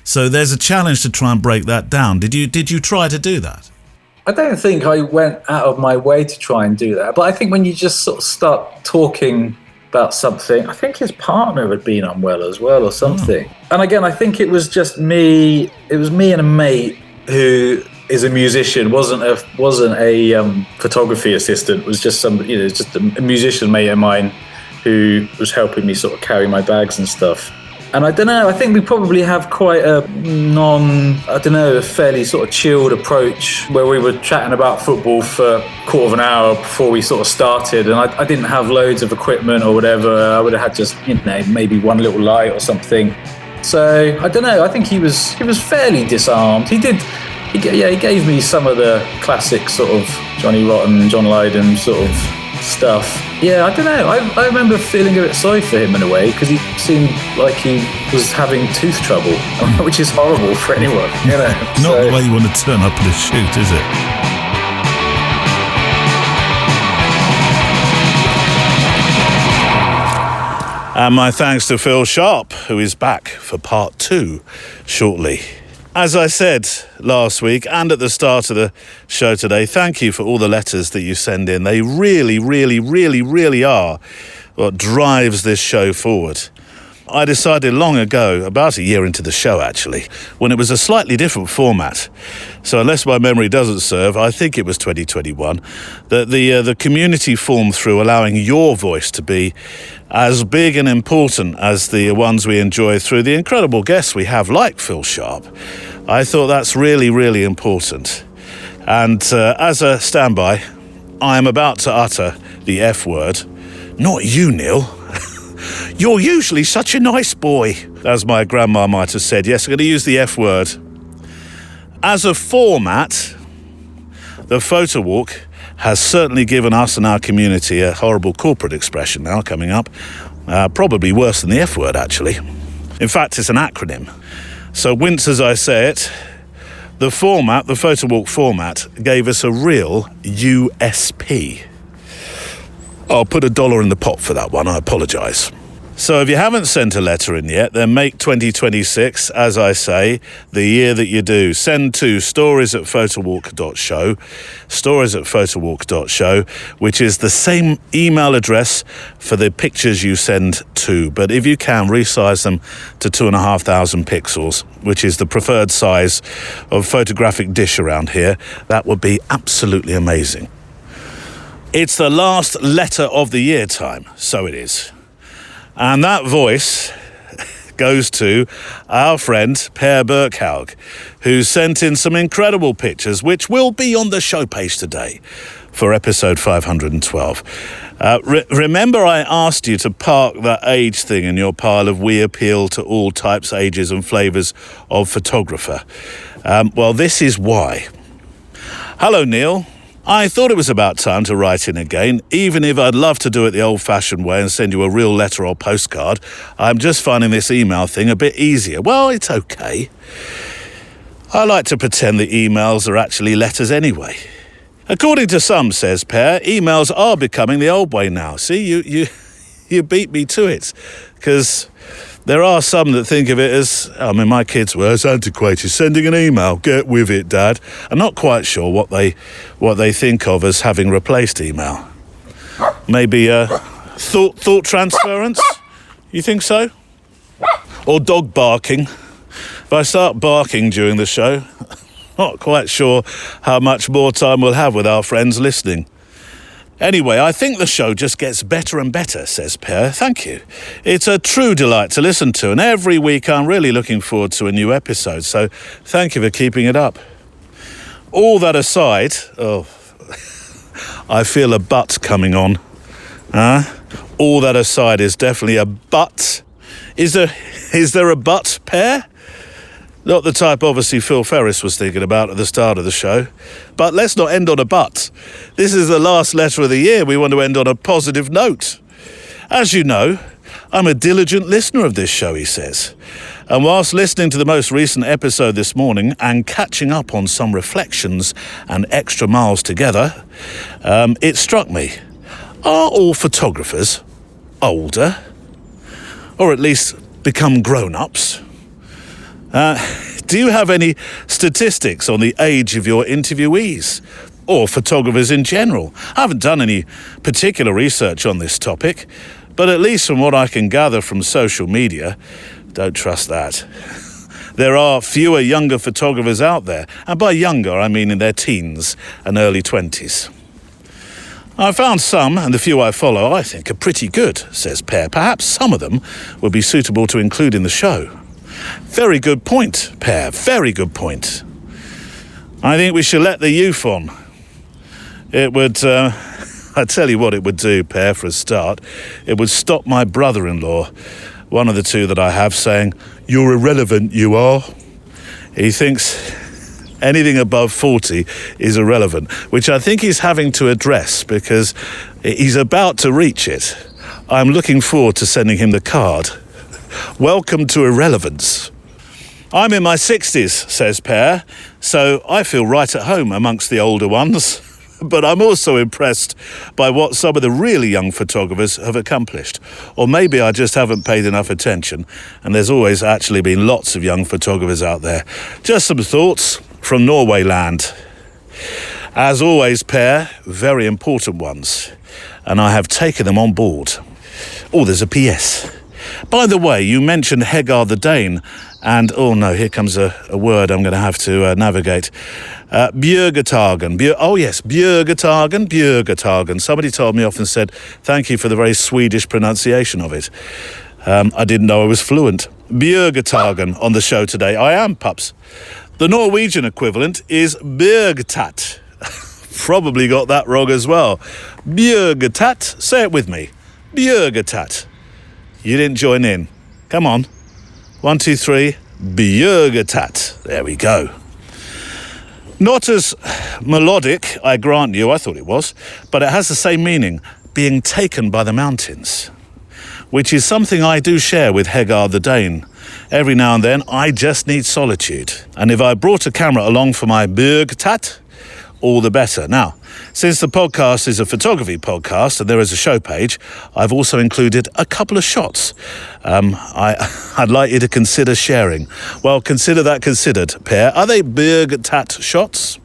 So there's a challenge to try and break that down. Did you try to do that? I don't think I went out of my way to try and do that. But I think when you just sort of start talking about something, I think his partner had been unwell as well or something. And again, I think it was just me. It was me and a mate who is a musician, wasn't a photography assistant, was just just a musician mate of mine who was helping me sort of carry my bags and stuff. And I don't know, I think we probably have quite a a fairly sort of chilled approach where we were chatting about football for a quarter of an hour before we sort of started. And I didn't have loads of equipment or whatever. I would have had just, maybe one little light or something. So I don't know, I think he was fairly disarmed. He gave me some of the classic sort of Johnny Rotten, John Lydon sort of stuff. Yeah, I don't know. I remember feeling a bit sorry for him in a way because he seemed like he was having tooth trouble, which is horrible for anyone. Not the way you want to turn up at a shoot, is it? And my thanks to Phil Sharp, who is back for part 2 shortly. As I said last week and at the start of the show today, thank you for all the letters that you send in. They really, really, really, really are what drives this show forward. I decided long ago, about a year into the show actually, when it was a slightly different format. So unless my memory doesn't serve, I think it was 2021, that the community formed through allowing your voice to be as big and important as the ones we enjoy through the incredible guests we have like Phil Sharp. I thought that's really, really important. And as a standby, I am about to utter the F word. Not you, Neil. You're usually such a nice boy, as my grandma might have said. Yes, I'm going to use the F word. As a format, the photo walk has certainly given us and our community a horrible corporate expression now coming up. Probably worse than the F word, actually. In fact, it's an acronym. So wince as I say it, the format, the photo walk format, gave us a real USP. I'll put $1 in the pot for that one, I apologise. So if you haven't sent a letter in yet, then make 2026, as I say, the year that you do. Send to stories@photowalk.show, stories@photowalk.show, which is the same email address for the pictures you send to. But if you can, resize them to 2,500 pixels, which is the preferred size of photographic dish around here. That would be absolutely amazing. It's the last letter of the year time, so it is. And that voice goes to our friend Per Burkhaug, who sent in some incredible pictures, which will be on the show page today for episode 512. Remember I asked you to park that age thing in your pile of we appeal to all types, ages and flavours of photographer. Well, this is why. Hello, Neil. I thought it was about time to write in again, even if I'd love to do it the old-fashioned way and send you a real letter or postcard. I'm just finding this email thing a bit easier. Well, it's okay. I like to pretend the emails are actually letters anyway. According to some, says Per, emails are becoming the old way now. See, you beat me to it, because there are some that think of it as, my kids were, it's antiquated, sending an email, get with it, Dad. I'm not quite sure what they think of as having replaced email. Maybe thought transference? You think so? Or dog barking? If I start barking during the show, not quite sure how much more time we'll have with our friends listening. Anyway, I think the show just gets better and better, says Per. Thank you. It's a true delight to listen to, and every week I'm really looking forward to a new episode, so thank you for keeping it up. All that aside, I feel a but coming on. All that aside is definitely a but. Is there a but, Per? Not the type, obviously, Phil Ferris was thinking about at the start of the show. But let's not end on a but. This is the last letter of the year. We want to end on a positive note. As you know, I'm a diligent listener of this show, he says. And whilst listening to the most recent episode this morning and catching up on some reflections and extra miles together, it struck me. Are all photographers older? Or at least become grown-ups? Do you have any statistics on the age of your interviewees or photographers in general? I haven't done any particular research on this topic, but at least from what I can gather from social media, don't trust that. There are fewer younger photographers out there, and by younger I mean in their teens and early 20s. I found some, and the few I follow I think are pretty good, says Per. Perhaps some of them would be suitable to include in the show. Very good point, Per. Very good point. I think we should let the youth on. It would, I tell you what it would do, Per, for a start. It would stop my brother-in-law, one of the two that I have, saying, "You're irrelevant, you are." He thinks anything above 40 is irrelevant, which I think he's having to address because he's about to reach it. I'm looking forward to sending him the card. Welcome to irrelevance. I'm in my 60s, says Per, so I feel right at home amongst the older ones. But I'm also impressed by what some of the really young photographers have accomplished. Or maybe I just haven't paid enough attention, and there's always actually been lots of young photographers out there. Just some thoughts from Norway land. As always, Per, very important ones, and I have taken them on board. Oh, there's a PS. By the way, you mentioned Hagar the Dane, and oh no, here comes a word I'm going to have to navigate. Bjørgetagen. Bjørgetagen. Somebody told me off and said, thank you for the very Swedish pronunciation of it. I didn't know I was fluent. Bjørgetagen on the show today. I am, pups. The Norwegian equivalent is Bjørgetat. Probably got that wrong as well. Bjørgetat. Say it with me. Bjørgetat. You didn't join in. Come on. 1, 2, 3. Bjørgetat. There we go. Not as melodic, I grant you, I thought it was, but it has the same meaning, being taken by the mountains, which is something I do share with Hagar the Dane. Every now and then, I just need solitude. And if I brought a camera along for my Bjørgetat, all the better. Now, since the podcast is a photography podcast and there is a show page, I've also included a couple of shots I'd like you to consider sharing. Well, consider that considered, Per. Are they Bjørgetat shots?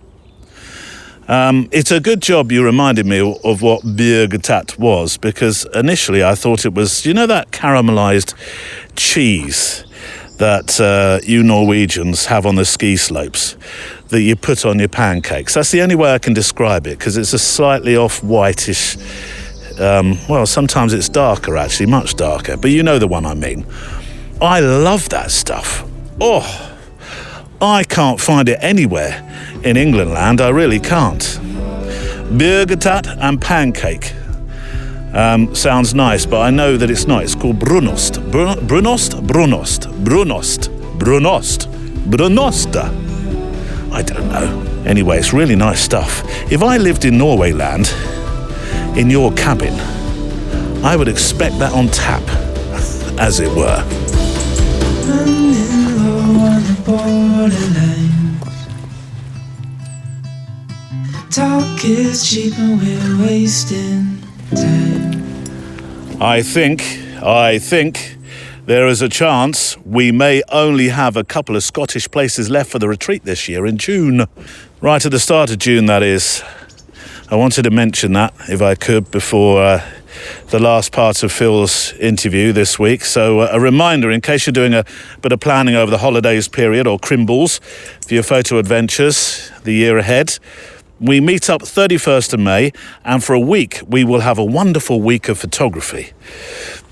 It's a good job you reminded me of what Bjørgetat was, because initially I thought it was, you know, that caramelized cheese that you Norwegians have on the ski slopes that you put on your pancakes. That's the only way I can describe it, because it's a slightly off-whitish, well, sometimes it's darker actually, much darker, but you know the one I mean. I love that stuff. Oh, I can't find it anywhere in England land, I really can't. Bjørgetat and pancake. Sounds nice, but I know that it's not. It's called brunost. Brunosta. I don't know. Anyway, it's really nice stuff. If I lived in Norway land, in your cabin, I would expect that on tap, as it were. Running low on the borderline. Talk is cheap and we're wasting time. I think there is a chance we may only have a couple of Scottish places left for the retreat this year in June. Right at the start of June, that is. I wanted to mention that, if I could, before the last part of Phil's interview this week. So a reminder, in case you're doing a bit of planning over the holidays period or crimbles for your photo adventures the year ahead, we meet up 31st of May, and for a week we will have a wonderful week of photography.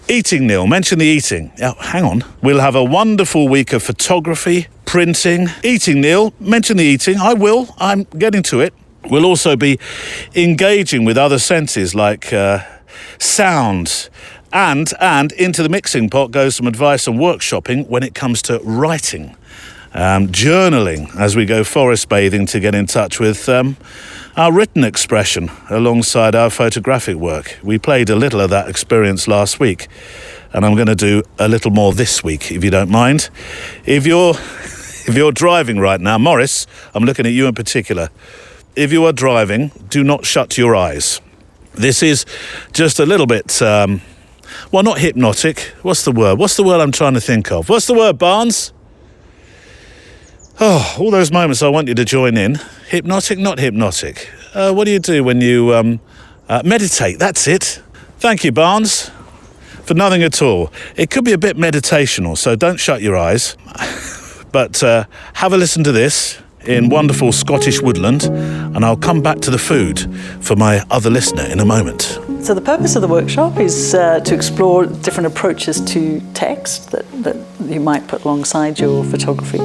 Eating, Neil, mention the eating. Oh, hang on. We'll have a wonderful week of photography, printing. Eating, Neil, mention the eating. I will. I'm getting to it. We'll also be engaging with other senses like sound, and into the mixing pot goes some advice on workshopping when it comes to writing. Journaling as we go forest bathing to get in touch with our written expression alongside our photographic work. We played a little of that experience last week, and I'm going to do a little more this week, if you don't mind. If you're driving right now, Morris, I'm looking at you in particular. If you are driving, do not shut your eyes. This is just a little bit, well, not hypnotic. What's the word? What's the word I'm trying to think of? What's the word, Barnes? Oh, all those moments I want you to join in. Hypnotic, not hypnotic. What do you do when you meditate? That's it. Thank you, Barnes, for nothing at all. It could be a bit meditational, so don't shut your eyes. But have a listen to this. in wonderful Scottish woodland, and I'll come back to the food for my other listener in a moment. So the purpose of the workshop is to explore different approaches to text that you might put alongside your photography,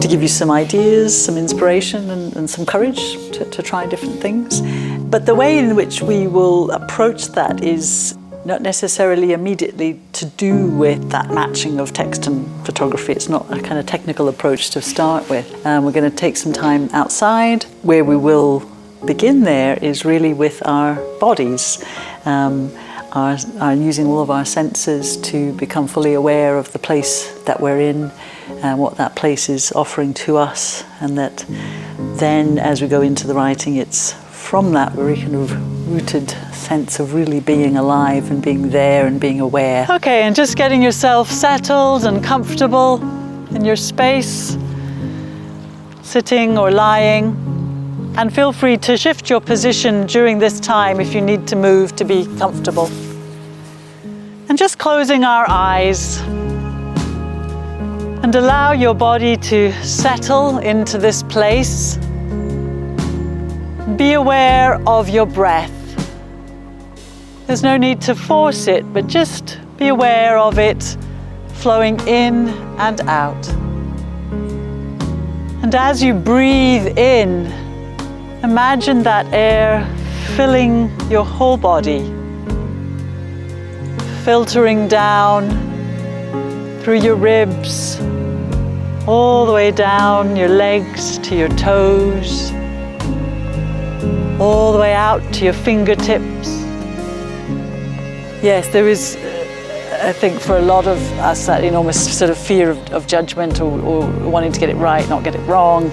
to give you some ideas, some inspiration and some courage to try different things. But the way in which we will approach that is not necessarily immediately to do with that matching of text and photography. It's not a kind of technical approach to start with. We're going to take some time outside. Where we will begin there is really with our bodies, using all of our senses to become fully aware of the place that we're in and what that place is offering to us, and that then as we go into the writing, it's from that very kind of rooted sense of really being alive and being there and being aware. Okay, and just getting yourself settled and comfortable in your space, sitting or lying. And feel free to shift your position during this time if you need to move to be comfortable. And just closing our eyes. And allow your body to settle into this place. Be aware of your breath. There's no need to force it, but just be aware of it flowing in and out. And as you breathe in, imagine that air filling your whole body, filtering down through your ribs, all the way down your legs to your toes, all the way out to your fingertips. Yes, there is, I think, for a lot of us, that enormous sort of fear of judgment or wanting to get it right, not get it wrong,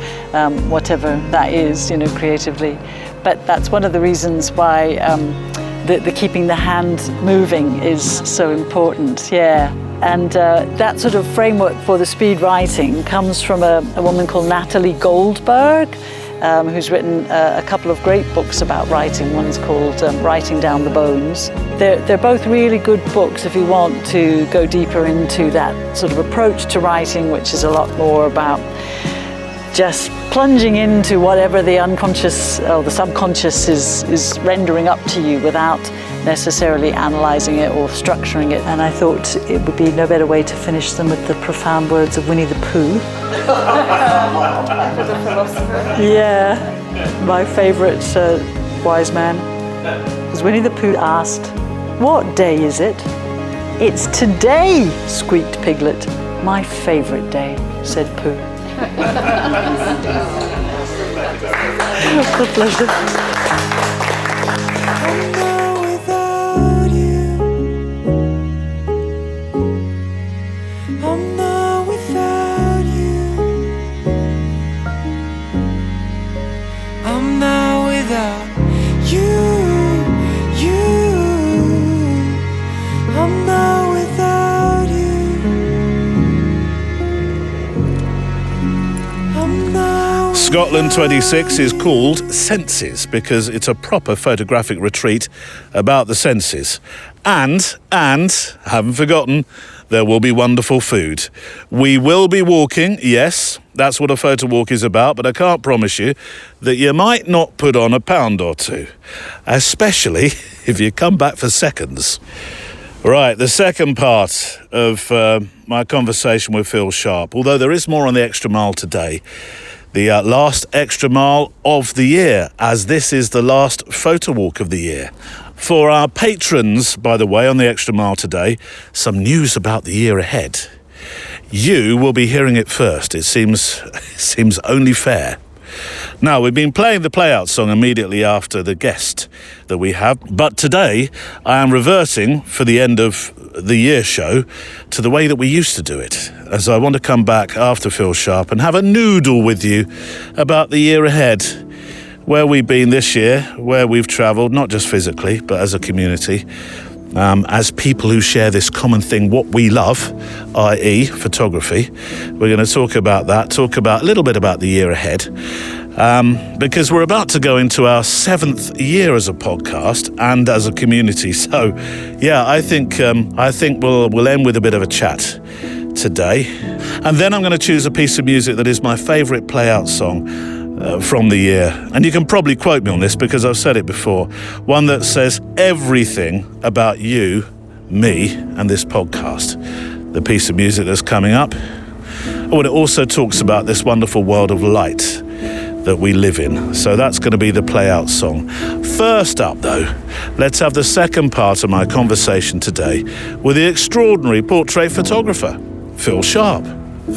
whatever that is, creatively. But that's one of the reasons why the keeping the hand moving is so important, yeah. And that sort of framework for the speed writing comes from a woman called Natalie Goldberg, who's written a couple of great books about writing. One's called Writing Down the Bones. They're both really good books if you want to go deeper into that sort of approach to writing, which is a lot more about just plunging into whatever the unconscious or the subconscious is rendering up to you without necessarily analysing it or structuring it. And I thought it would be no better way to finish than with the profound words of Winnie the Pooh. For the philosopher. Yeah, my favourite wise man. Because Winnie the Pooh asked, "What day is it?" "It's today," squeaked Piglet. "My favourite day," said Pooh. It's a pleasure. I'm not without you. I'm not without you. I'm not without you. I'm not without you. I'm not. Scotland 26 is called Senses because it's a proper photographic retreat about the senses. And, haven't forgotten, there will be wonderful food. We will be walking, yes, that's what a photo walk is about, but I can't promise you that you might not put on a pound or two, especially if you come back for seconds. Right, the second part of my conversation with Phil Sharp, although there is more on the extra mile today, the last extra mile of the year, as this is the last photo walk of the year. For our patrons, by the way, on the extra mile today, some news about the year ahead. You will be hearing it first. It seems only fair. Now, we've been playing the play-out song immediately after the guest that we have, but today I am reverting for the end of the year show to the way that we used to do it, as I want to come back after Phil Sharp and have a noodle with you about the year ahead, where we've been this year, where we've travelled, not just physically, but as a community, as people who share this common thing, what we love, i.e. photography. We're going to talk about that, talk about a little bit about the year ahead, because we're about to go into our 7th year as a podcast and as a community. So, yeah, I think we'll end with a bit of a chat today. And then I'm going to choose a piece of music that is my favourite play-out song from the year. And you can probably quote me on this because I've said it before. One that says everything about you, me, and this podcast. The piece of music that's coming up. Oh, and it also talks about this wonderful world of light that we live in. So that's going to be the play-out song. First up, though, let's have the second part of my conversation today with the extraordinary portrait photographer, Phil Sharp.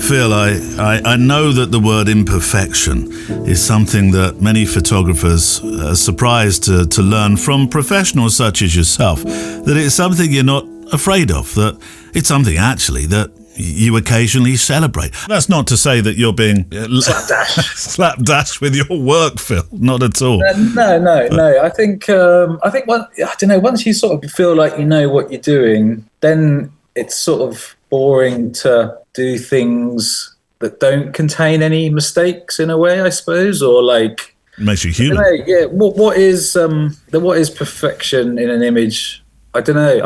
Phil, I know that the word imperfection is something that many photographers are surprised to learn from professionals such as yourself, that it's something you're not afraid of, that it's something actually that you occasionally celebrate. That's not to say that you're being slapdash with your work, Phil. Not at all. No. I think once you sort of feel like you know what you're doing, then it's sort of boring to do things that don't contain any mistakes in a way, I suppose, or like makes you human. What is perfection in an image? I don't know.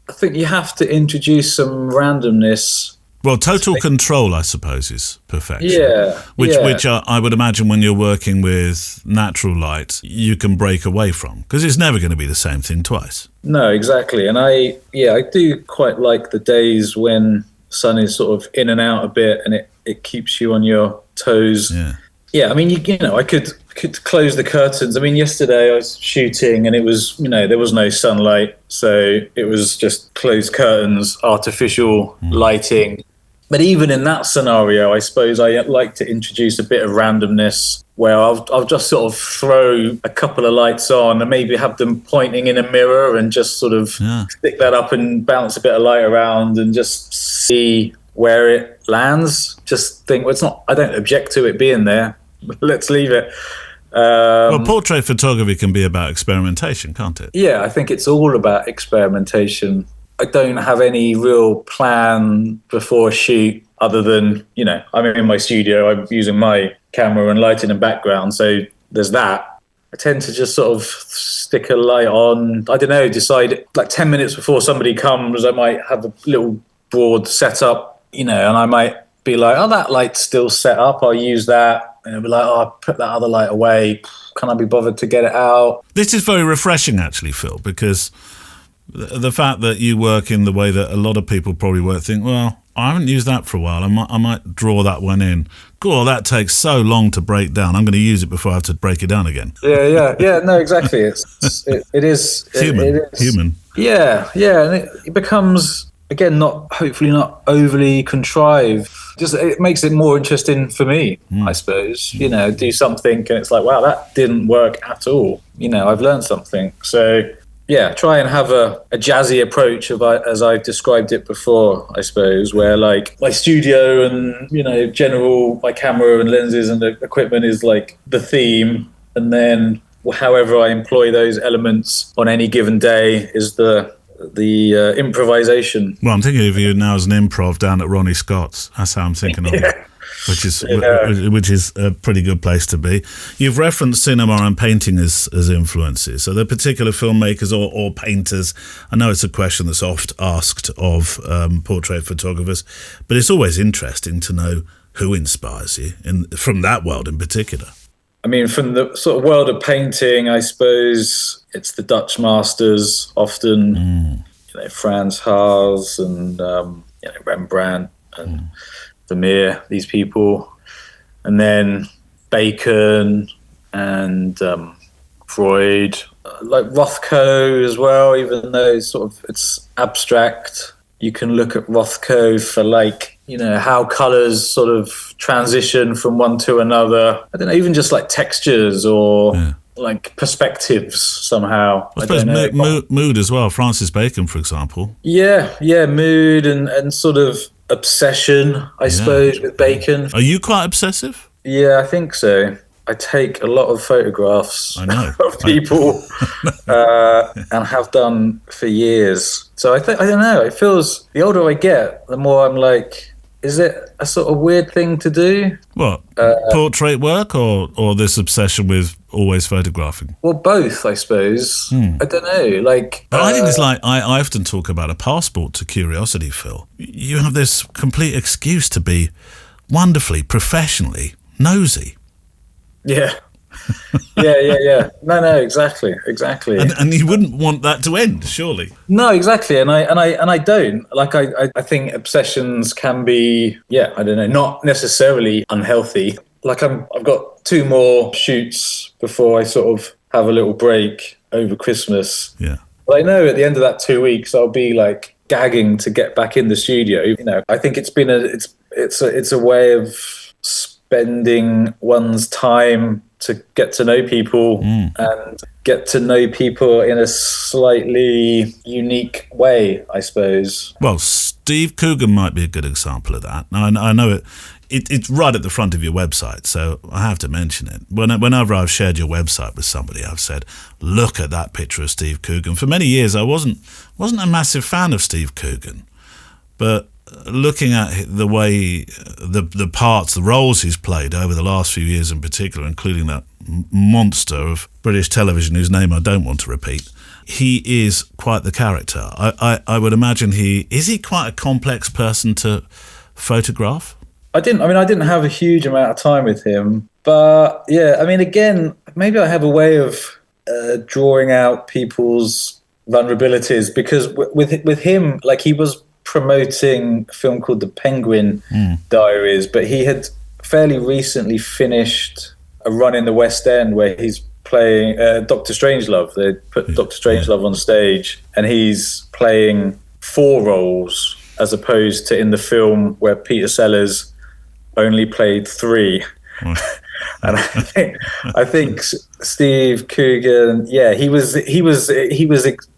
I think you have to introduce some randomness. Well, total control, I suppose, is perfection. Yeah. Which I would imagine when you're working with natural light, you can break away from, because it's never going to be the same thing twice. No, exactly. And I do quite like the days when the sun is sort of in and out a bit and it keeps you on your toes. Yeah. Yeah, I mean, you know, I could close the curtains. I mean, yesterday I was shooting and it was, you know, there was no sunlight. So it was just closed curtains, artificial lighting. But even in that scenario, I suppose I like to introduce a bit of randomness where I'll just sort of throw a couple of lights on and maybe have them pointing in a mirror and just sort of stick that up and bounce a bit of light around and just see where it lands. Just think, well, I don't object to it being there. Let's leave it. Well, portrait photography can be about experimentation, can't it? Yeah, I think it's all about experimentation. I don't have any real plan before a shoot other than, you know, I'm in my studio, I'm using my camera and lighting and background, so there's that. I tend to just sort of stick a light on, I don't know, decide like 10 minutes before somebody comes, I might have a little broad setup, you know, and I might be like, oh, that light's still set up, I'll use that. And it'll be like, oh, I'll put that other light away. Can I be bothered to get it out? This is very refreshing, actually, Phil, because the fact that you work in the way that a lot of people probably work, think, well, I haven't used that for a while. I might draw that one in. Cool, that takes so long to break down. I'm going to use it before I have to break it down again. Yeah. No, exactly. It is human. Yeah, and it becomes, again, hopefully not overly contrived. Just it makes it more interesting for me, I suppose. You know, do something and it's like, wow, that didn't work at all. You know, I've learned something. So yeah, try and have a jazzy approach as I described it before, I suppose, where like my studio and, you know, my camera and lenses and the equipment is like the theme, and then however I employ those elements on any given day is the improvisation. Well, I'm thinking of you now as an improv down at Ronnie Scott's. That's how I'm thinking of you, which is a pretty good place to be. You've referenced cinema and painting as influences. So, there are particular filmmakers or painters? I know it's a question that's oft asked of portrait photographers, but it's always interesting to know who inspires you from that world in particular. I mean, from the sort of world of painting, I suppose it's the Dutch masters, often, you know, Frans Hals and you know, Rembrandt and Vermeer, these people, and then Bacon and Freud, like Rothko as well. Even though it's abstract, you can look at Rothko for like, you know, how colours sort of transition from one to another. I don't know, even just like textures or like perspectives somehow. I suppose mood as well. Francis Bacon, for example. Yeah, mood and sort of obsession, I suppose, with Bacon. Are you quite obsessive? Yeah, I think so. I take a lot of photographs of people and have done for years. So I don't know, it feels, the older I get, the more I'm like, is it a sort of weird thing to do? What, portrait work or this obsession with always photographing? Well, both, I suppose. I don't know. Like, But I think it's like, I often talk about a passport to curiosity, Phil. You have this complete excuse to be wonderfully, professionally nosy. yeah. Yeah. No, exactly. And you wouldn't want that to end, surely. No, exactly. And I don't. Like, I think obsessions can be, I don't know, not necessarily unhealthy. Like, I've got 2 more shoots before I sort of have a little break over Christmas. Yeah. But I know at the end of that 2 weeks, I'll be like gagging to get back in the studio. You know, I think it's been it's a way of spending one's time to get to know people and get to know people in a slightly unique way, I suppose. Well, Steve Coogan might be a good example of that. Now, I know it's right at the front of your website, so I have to mention it. Whenever I've shared your website with somebody, I've said, look at that picture of Steve Coogan. For many years, I wasn't a massive fan of Steve Coogan, but looking at the way the parts, the roles he's played over the last few years in particular, including that monster of British television whose name I don't want to repeat, he is quite the character. I would imagine is he quite a complex person to photograph? I didn't have a huge amount of time with him, but yeah, I mean, again, maybe I have a way of drawing out people's vulnerabilities, because with him, like, he was promoting a film called The Penguin Diaries, but he had fairly recently finished a run in the West End where he's playing Dr. Strangelove. They put Dr. Strangelove on stage, and he's playing 4 roles as opposed to in the film where Peter Sellers only played 3. And I think Steve Coogan, he was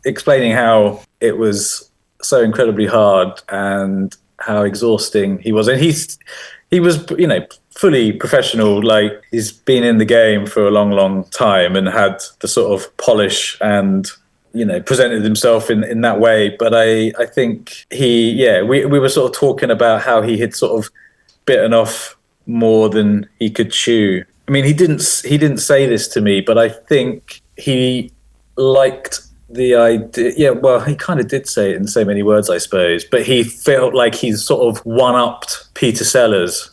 explaining how it was so incredibly hard and how exhausting he was. And he was, you know, fully professional. Like, he's been in the game for a long, long time and had the sort of polish and, you know, presented himself in that way. But I think we were sort of talking about how he had sort of bitten off more than he could chew. I mean, he didn't say this to me, but I think he liked the idea. Yeah, well, he kind of did say it in so many words, I suppose, but he felt like he's sort of one-upped Peter Sellers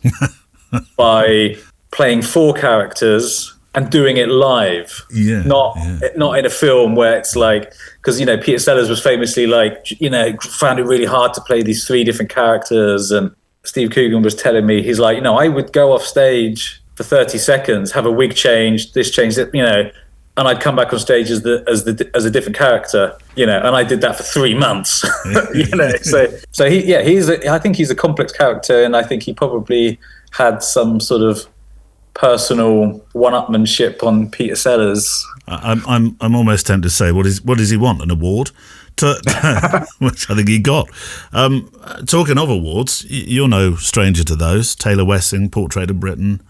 by playing 4 characters and doing it live. Not in a film where it's like, because, you know, Peter Sellers was famously like, you know, found it really hard to play these 3 different characters. And Steve Coogan was telling me, he's like, you know, I would go off stage for 30 seconds, have a wig change, this change, that, you know, and I'd come back on stage as a different character, you know, and I did that for 3 months, you know. So I think he's a complex character, and I think he probably had some sort of personal one-upmanship on Peter Sellers. I'm almost tempted to say, what does he want? An award? Which I think he got. Talking of awards, you're no stranger to those. Taylor Wessing, Portrait of Britain.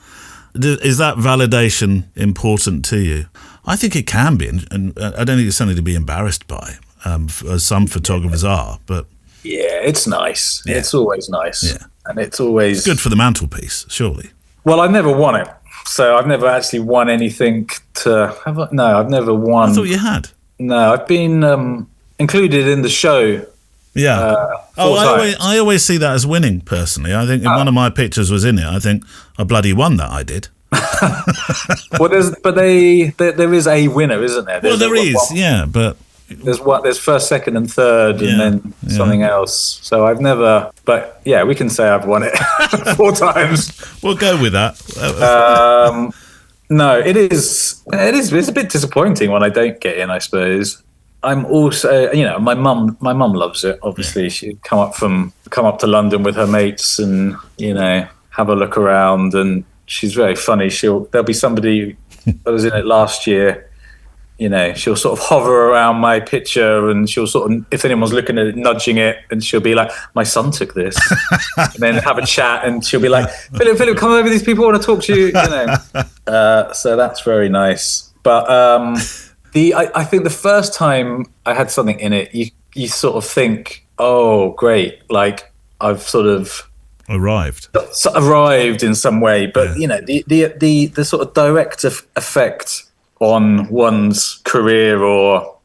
Is that validation important to you? I think it can be, and I don't think it's something to be embarrassed by, as some photographers are. But yeah, it's nice. Yeah. It's always nice. Yeah. And it's always good for the mantelpiece, surely. Well, I've never won it, so I've never actually won anything No, I've never won. I thought you had. No, I've been included in the show. Yeah. I always see that as winning, personally. I think if one of my pictures was in it, I think I bloody won that, I did. Well, there is a winner, isn't there? But there's first, second, and third, and then something else. So I've never, but yeah, we can say I've won it 4 times. We'll go with that. No, it's a bit disappointing when I don't get in, I suppose. I'm also, you know, my mum loves it. Obviously, she'd come up to London with her mates, and, you know, have a look around. And she's very funny. There'll be somebody that was in it last year. You know, she'll sort of hover around my picture, and she'll sort of, if anyone's looking at it, nudging it, and she'll be like, "My son took this," and then have a chat, and she'll be like, "Philip, come over. These people want to talk to you." You know, so that's very nice. But I think the first time I had something in it, you sort of think, oh, great, like I've sort of arrived. Arrived in some way, but you know, the sort of direct effect on one's career, or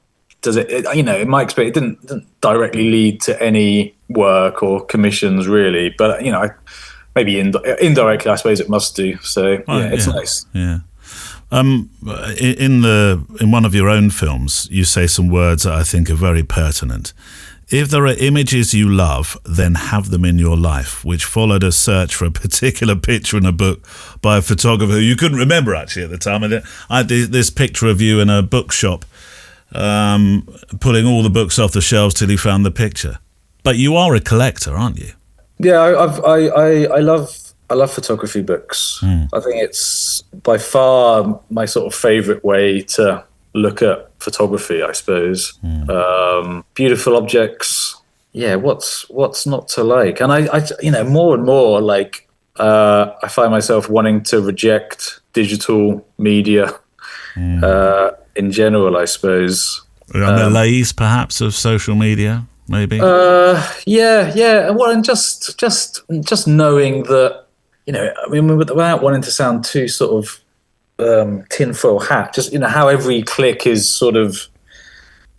does it, you know, in my experience, it didn't directly lead to any work or commissions really, but you know, maybe indirectly, I suppose it must do. So it's nice. Yeah. In one of your own films, you say some words that I think are very pertinent. If there are images you love, then have them in your life, which followed a search for a particular picture in a book by a photographer who you couldn't remember actually at the time. And I had this picture of you in a bookshop, pulling all the books off the shelves till you found the picture. But you are a collector, aren't you? Yeah, I love photography books. I think it's by far my sort of favourite way to look at photography, I suppose. Beautiful objects. Yeah, what's not to like? And I you know, more and more, like, I find myself wanting to reject digital media in general, I suppose. The malaise, perhaps, of social media, maybe. Yeah. Well, and just knowing that, you know, I mean, without wanting to sound too sort of tinfoil hat, just, you know, how every click is sort of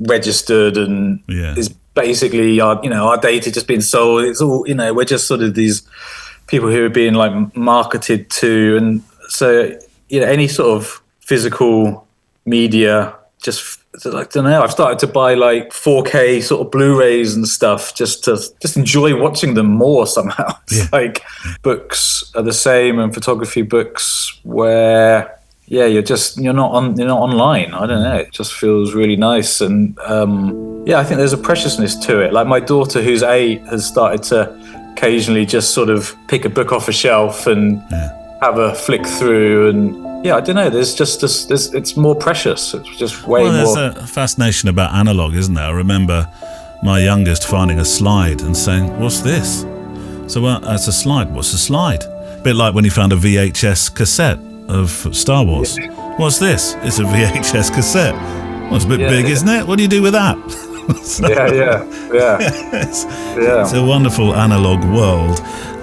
registered and is basically our data just being sold. It's all, you know, we're just sort of these people who are being like marketed to, and so, you know, any sort of physical media, just, I don't know, I've started to buy like 4K sort of Blu-rays and stuff just to enjoy watching them more somehow. It's like books are the same, and photography books where you're not online. I don't know, it just feels really nice. And I think there's a preciousness to it. Like my daughter, who's 8, has started to occasionally just sort of pick a book off a shelf and have a flick through, and I don't know, there's just this, it's more precious. It's just way more. There's a fascination about analog, isn't there? I remember my youngest finding a slide and saying, "What's this?" So, well, that's a slide. What's a slide? A bit like when he found a VHS cassette of Star Wars. What's this? It's a VHS cassette. Well, it's a bit big, isn't it? What do you do with that? It's a wonderful analog world.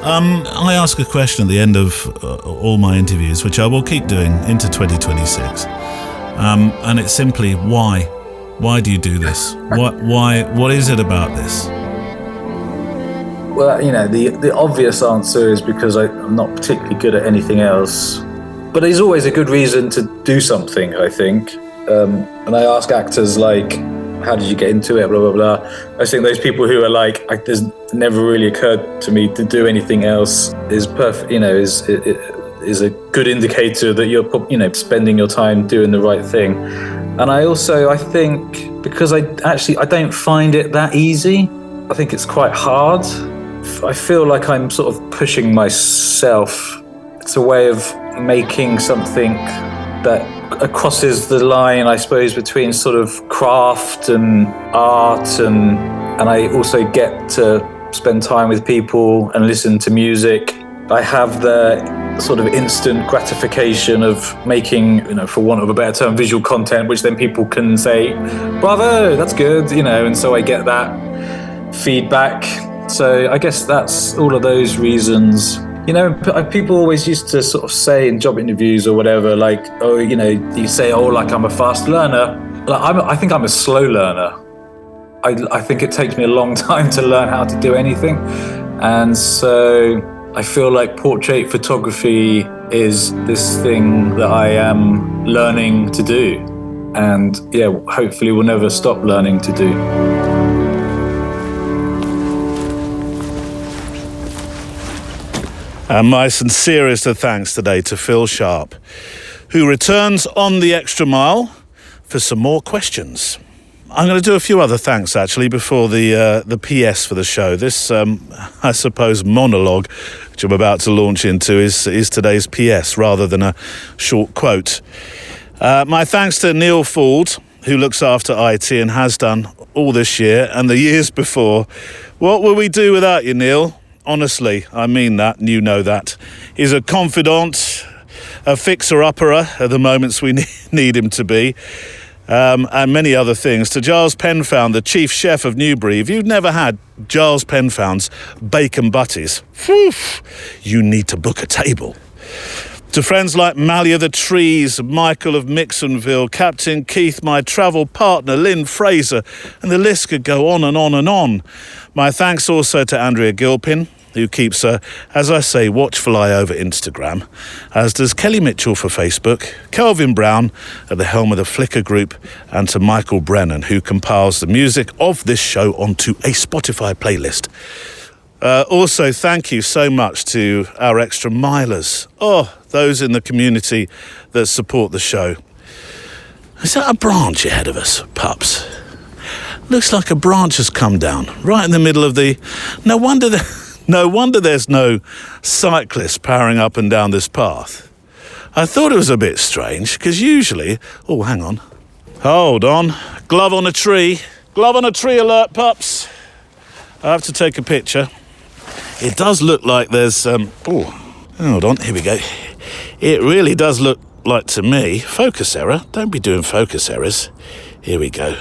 I ask a question at the end of all my interviews, which I will keep doing into 2026. And it's simply, why? Why do you do this? What is it about this? Well, you know, the obvious answer is because I'm not particularly good at anything else. But there's always a good reason to do something, I think. And I ask actors, like, how did you get into it, blah, blah, blah. I think those people who are like, there's never really occurred to me to do anything else is perfect, you know, is a good indicator that you're, you know, spending your time doing the right thing. And I think, because I don't find it that easy, I think it's quite hard. I feel like I'm sort of pushing myself. It's a way of making something that crosses the line, I suppose, between sort of craft and art, and I also get to spend time with people and listen to music. I have the sort of instant gratification of making, you know, for want of a better term, visual content, which then people can say, bravo, that's good, you know, and so I get that feedback. So I guess that's all of those reasons. You know, people always used to sort of say in job interviews or whatever, like, oh, you know, you say, oh, like, I'm a fast learner. Like, I think I'm a slow learner. I think it takes me a long time to learn how to do anything. And so I feel like portrait photography is this thing that I am learning to do. And hopefully we'll never stop learning to do. And my sincerest of thanks today to Phil Sharp, who returns on the extra mile for some more questions. I'm going to do a few other thanks, actually, before the PS for the show. This, I suppose, monologue, which I'm about to launch into, is today's PS, rather than a short quote. My thanks to Neil Ford, who looks after IT and has done all this year and the years before. What will we do without you, Neil? Honestly, I mean that, and you know that. He's a confidant, a fixer-upperer at the moments we need him to be. and many other things, to Giles Penfound, the chief chef of Newbury. If you've never had Giles Penfound's bacon butties, you need to book a table. To friends like Malia the Trees, Michael of Mixonville, Captain Keith, my travel partner, Lynn Fraser, and the list could go on and on and on. My thanks also to Andrea Gilpin, who keeps a, as I say, watchful eye over Instagram, as does Kelly Mitchell for Facebook, Kelvin Brown at the helm of the Flickr group, and to Michael Brennan, who compiles the music of this show onto a Spotify playlist. Also, thank you so much to our extra milers. Those in the community that support the show. Is that a branch ahead of us, pups? Looks like a branch has come down, right in the middle of the... No wonder there's no cyclist powering up and down this path. I thought it was a bit strange, because usually... Oh, hang on. Hold on. Glove on a tree. Glove on a tree alert, pups. I have to take a picture. It does look like there's... hold on, here we go. It really does look like, to me... Focus error. Don't be doing focus errors. Here we go.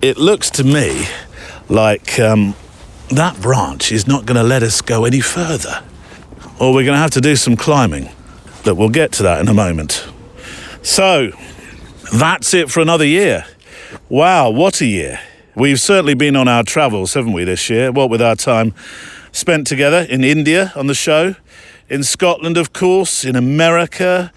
It looks to me like... that branch is not going to let us go any further. Or we're going to have to do some climbing. Look, we'll get to that in a moment. So, that's it for another year. Wow, what a year. We've certainly been on our travels, haven't we, this year? What with our time spent together in India on the show, in Scotland, of course, in America,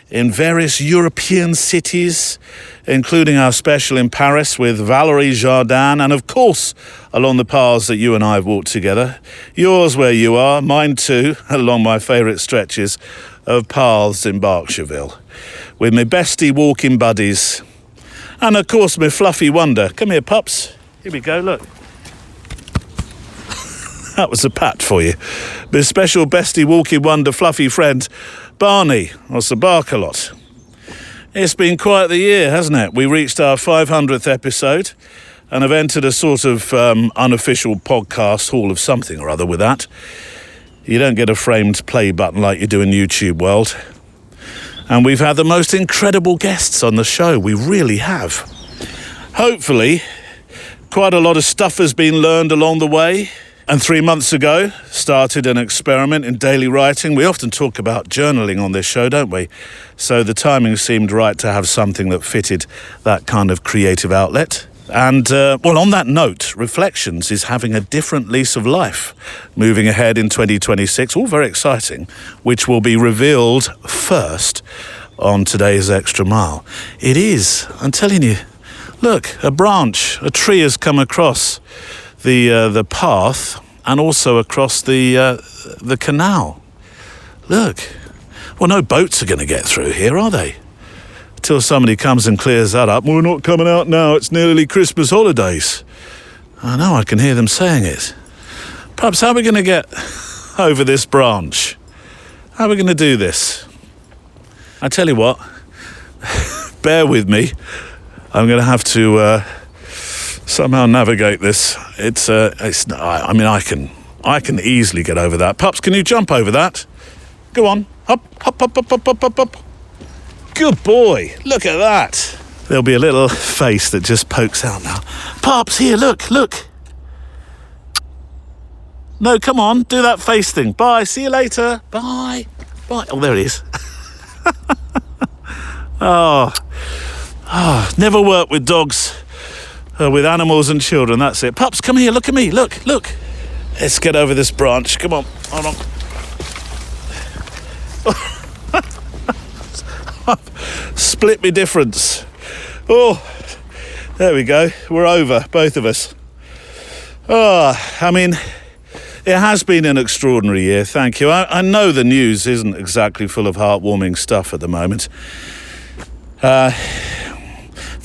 in various European cities, including our special in Paris with Valerie Jardin, and of course, along the paths that you and I have walked together. Yours where you are, mine too, along my favourite stretches of paths in Berkshireville, with my bestie walking buddies, and of course my fluffy wonder. Come here, pups. Here we go, look. That was a pat for you. My special bestie walking wonder fluffy friend, Barney, or Sir Barkalot. It's been quite the year, hasn't it? We reached our 500th episode and have entered a sort of unofficial podcast hall of something or other with that. You don't get a framed play button like you do in YouTube world. And we've had the most incredible guests on the show. We really have. Hopefully, quite a lot of stuff has been learned along the way. And 3 months ago, started an experiment in daily writing. We often talk about journaling on this show, don't we? So the timing seemed right to have something that fitted that kind of creative outlet. And, on that note, Reflections is having a different lease of life, moving ahead in 2026, all very exciting, which will be revealed first on today's Extra Mile. It is, I'm telling you, look, a branch, a tree has come across the path and also across the canal. Look, well, no boats are going to get through here, are they? Till somebody comes and clears that up. We're not coming out now, it's nearly Christmas holidays. I know, I can hear them saying it. Perhaps how are we going to get over this branch? How are we going to do this? I tell you what, bear with me. I'm going to have to somehow navigate this. I can easily get over that. Pups, can you jump over that? Go on, hop, hop, hop, hop, hop, hop, hop, hop. Good boy, look at that. There'll be a little face that just pokes out now. Pups, here, look. No, come on, do that face thing. Bye, see you later. Bye. Oh, there he is. Never work with dogs, with animals and children, that's it. Pups, come here, look at me, look. Let's get over this branch, come on, hold on. Split me difference. Oh, there we go, we're over, both of us. It has been an extraordinary year, thank you. I know the news isn't exactly full of heartwarming stuff at the moment. The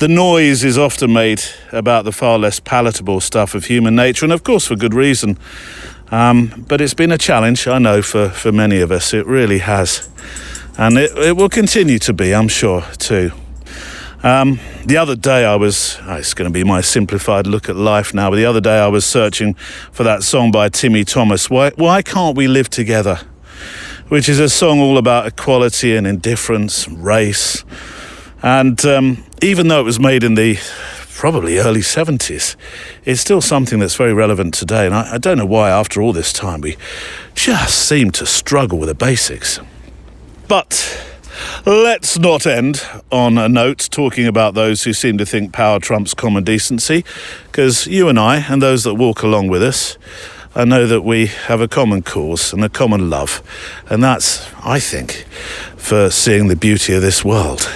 noise is often made about the far less palatable stuff of human nature, and of course for good reason. But it's been a challenge, I know, for many of us. It really has. And it will continue to be, I'm sure, too. The other day it's going to be my simplified look at life now, but the other day I was searching for that song by Timmy Thomas, Why Can't We Live Together? Which is a song all about equality and indifference, race, And even though it was made in the probably early 70s, it's still something that's very relevant today. And I don't know why, after all this time, we just seem to struggle with the basics. But let's not end on a note talking about those who seem to think power trumps common decency, because you and I, and those that walk along with us, I know that we have a common cause and a common love, and that's, I think, for seeing the beauty of this world.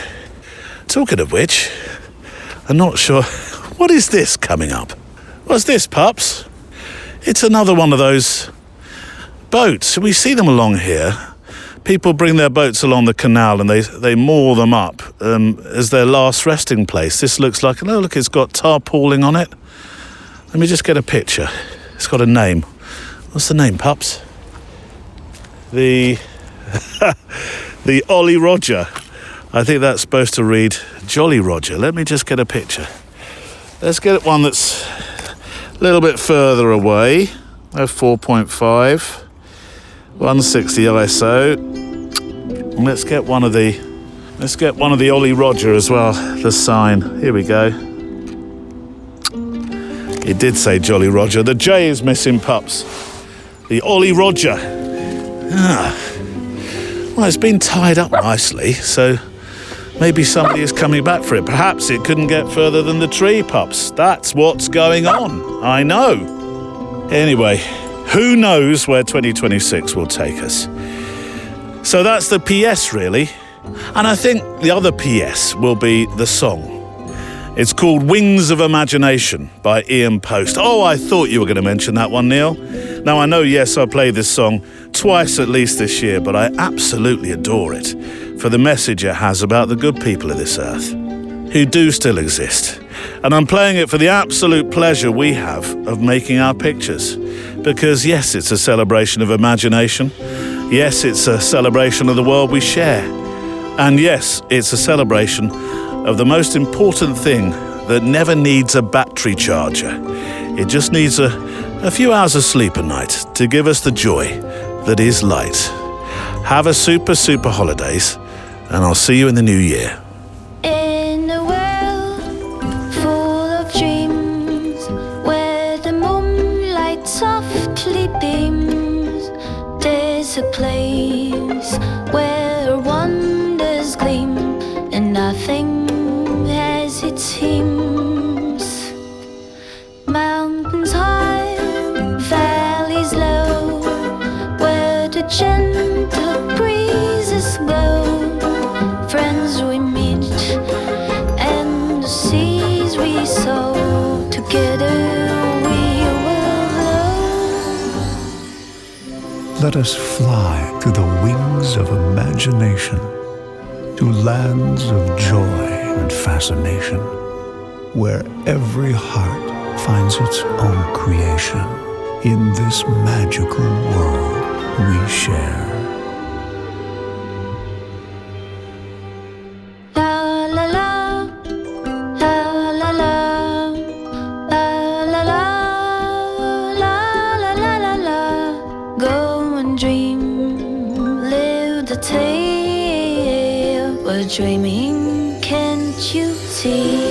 Talking of which, I'm not sure, what is this coming up? What's this, pups? It's another one of those boats. We see them along here. People bring their boats along the canal and they moor them up as their last resting place. This looks like, oh look, it's got tarpauling on it. Let me just get a picture. It's got a name. What's the name, pups? The Ollie Roger. I think that's supposed to read Jolly Roger. Let me just get a picture. Let's get one that's a little bit further away. 4.5. 160 ISO. And let's get one of the Ollie Roger as well. The sign. Here we go. It did say Jolly Roger. The J is missing, pups. The Ollie Roger. Well, it's been tied up nicely, so maybe somebody is coming back for it. Perhaps it couldn't get further than the tree, pups. That's what's going on. I know. Anyway, who knows where 2026 will take us? So that's the PS, really. And I think the other PS will be the song. It's called Wings of Imagination by Ian Post. Oh, I thought you were going to mention that one, Neil. Now, I know, yes, I played this song twice at least this year, but I absolutely adore it for the message it has about the good people of this earth, who do still exist. And I'm playing it for the absolute pleasure we have of making our pictures. Because, yes, it's a celebration of imagination. Yes, it's a celebration of the world we share. And yes, it's a celebration of the most important thing that never needs a battery charger. It just needs a few hours of sleep a night to give us the joy that is light. Have a super holidays, and I'll see you in the new year. In a world full of dreams, where the moonlight softly beams, there's a place where wonders gleam, and nothing as it seems. Mountains high, valleys low, where the gentle breezes blow. Friends we meet, and the seas we sow. Together we will blow. Let us fly to the wings of imagination, to lands of joy and fascination, where every heart finds its own creation in this magical world we share. La la la, la la la, la la la, la la la la. Go and dream, live the tale. We're dreaming, can't you see?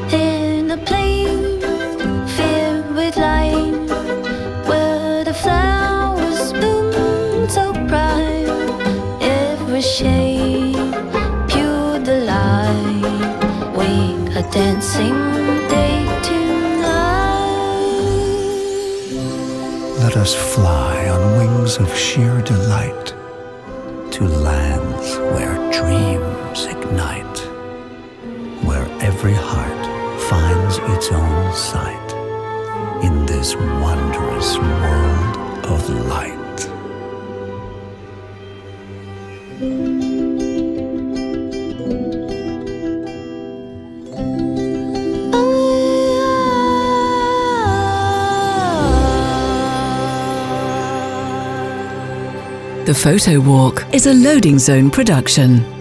In a plain filled with light, where the flowers bloom so bright, every shade pure delight, we are dancing day to night. Let us fly on wings of sheer delight to lands where dreams ignite, where every heart finds its own sight in this wondrous world of light. The Photo Walk is a Loading Zone production.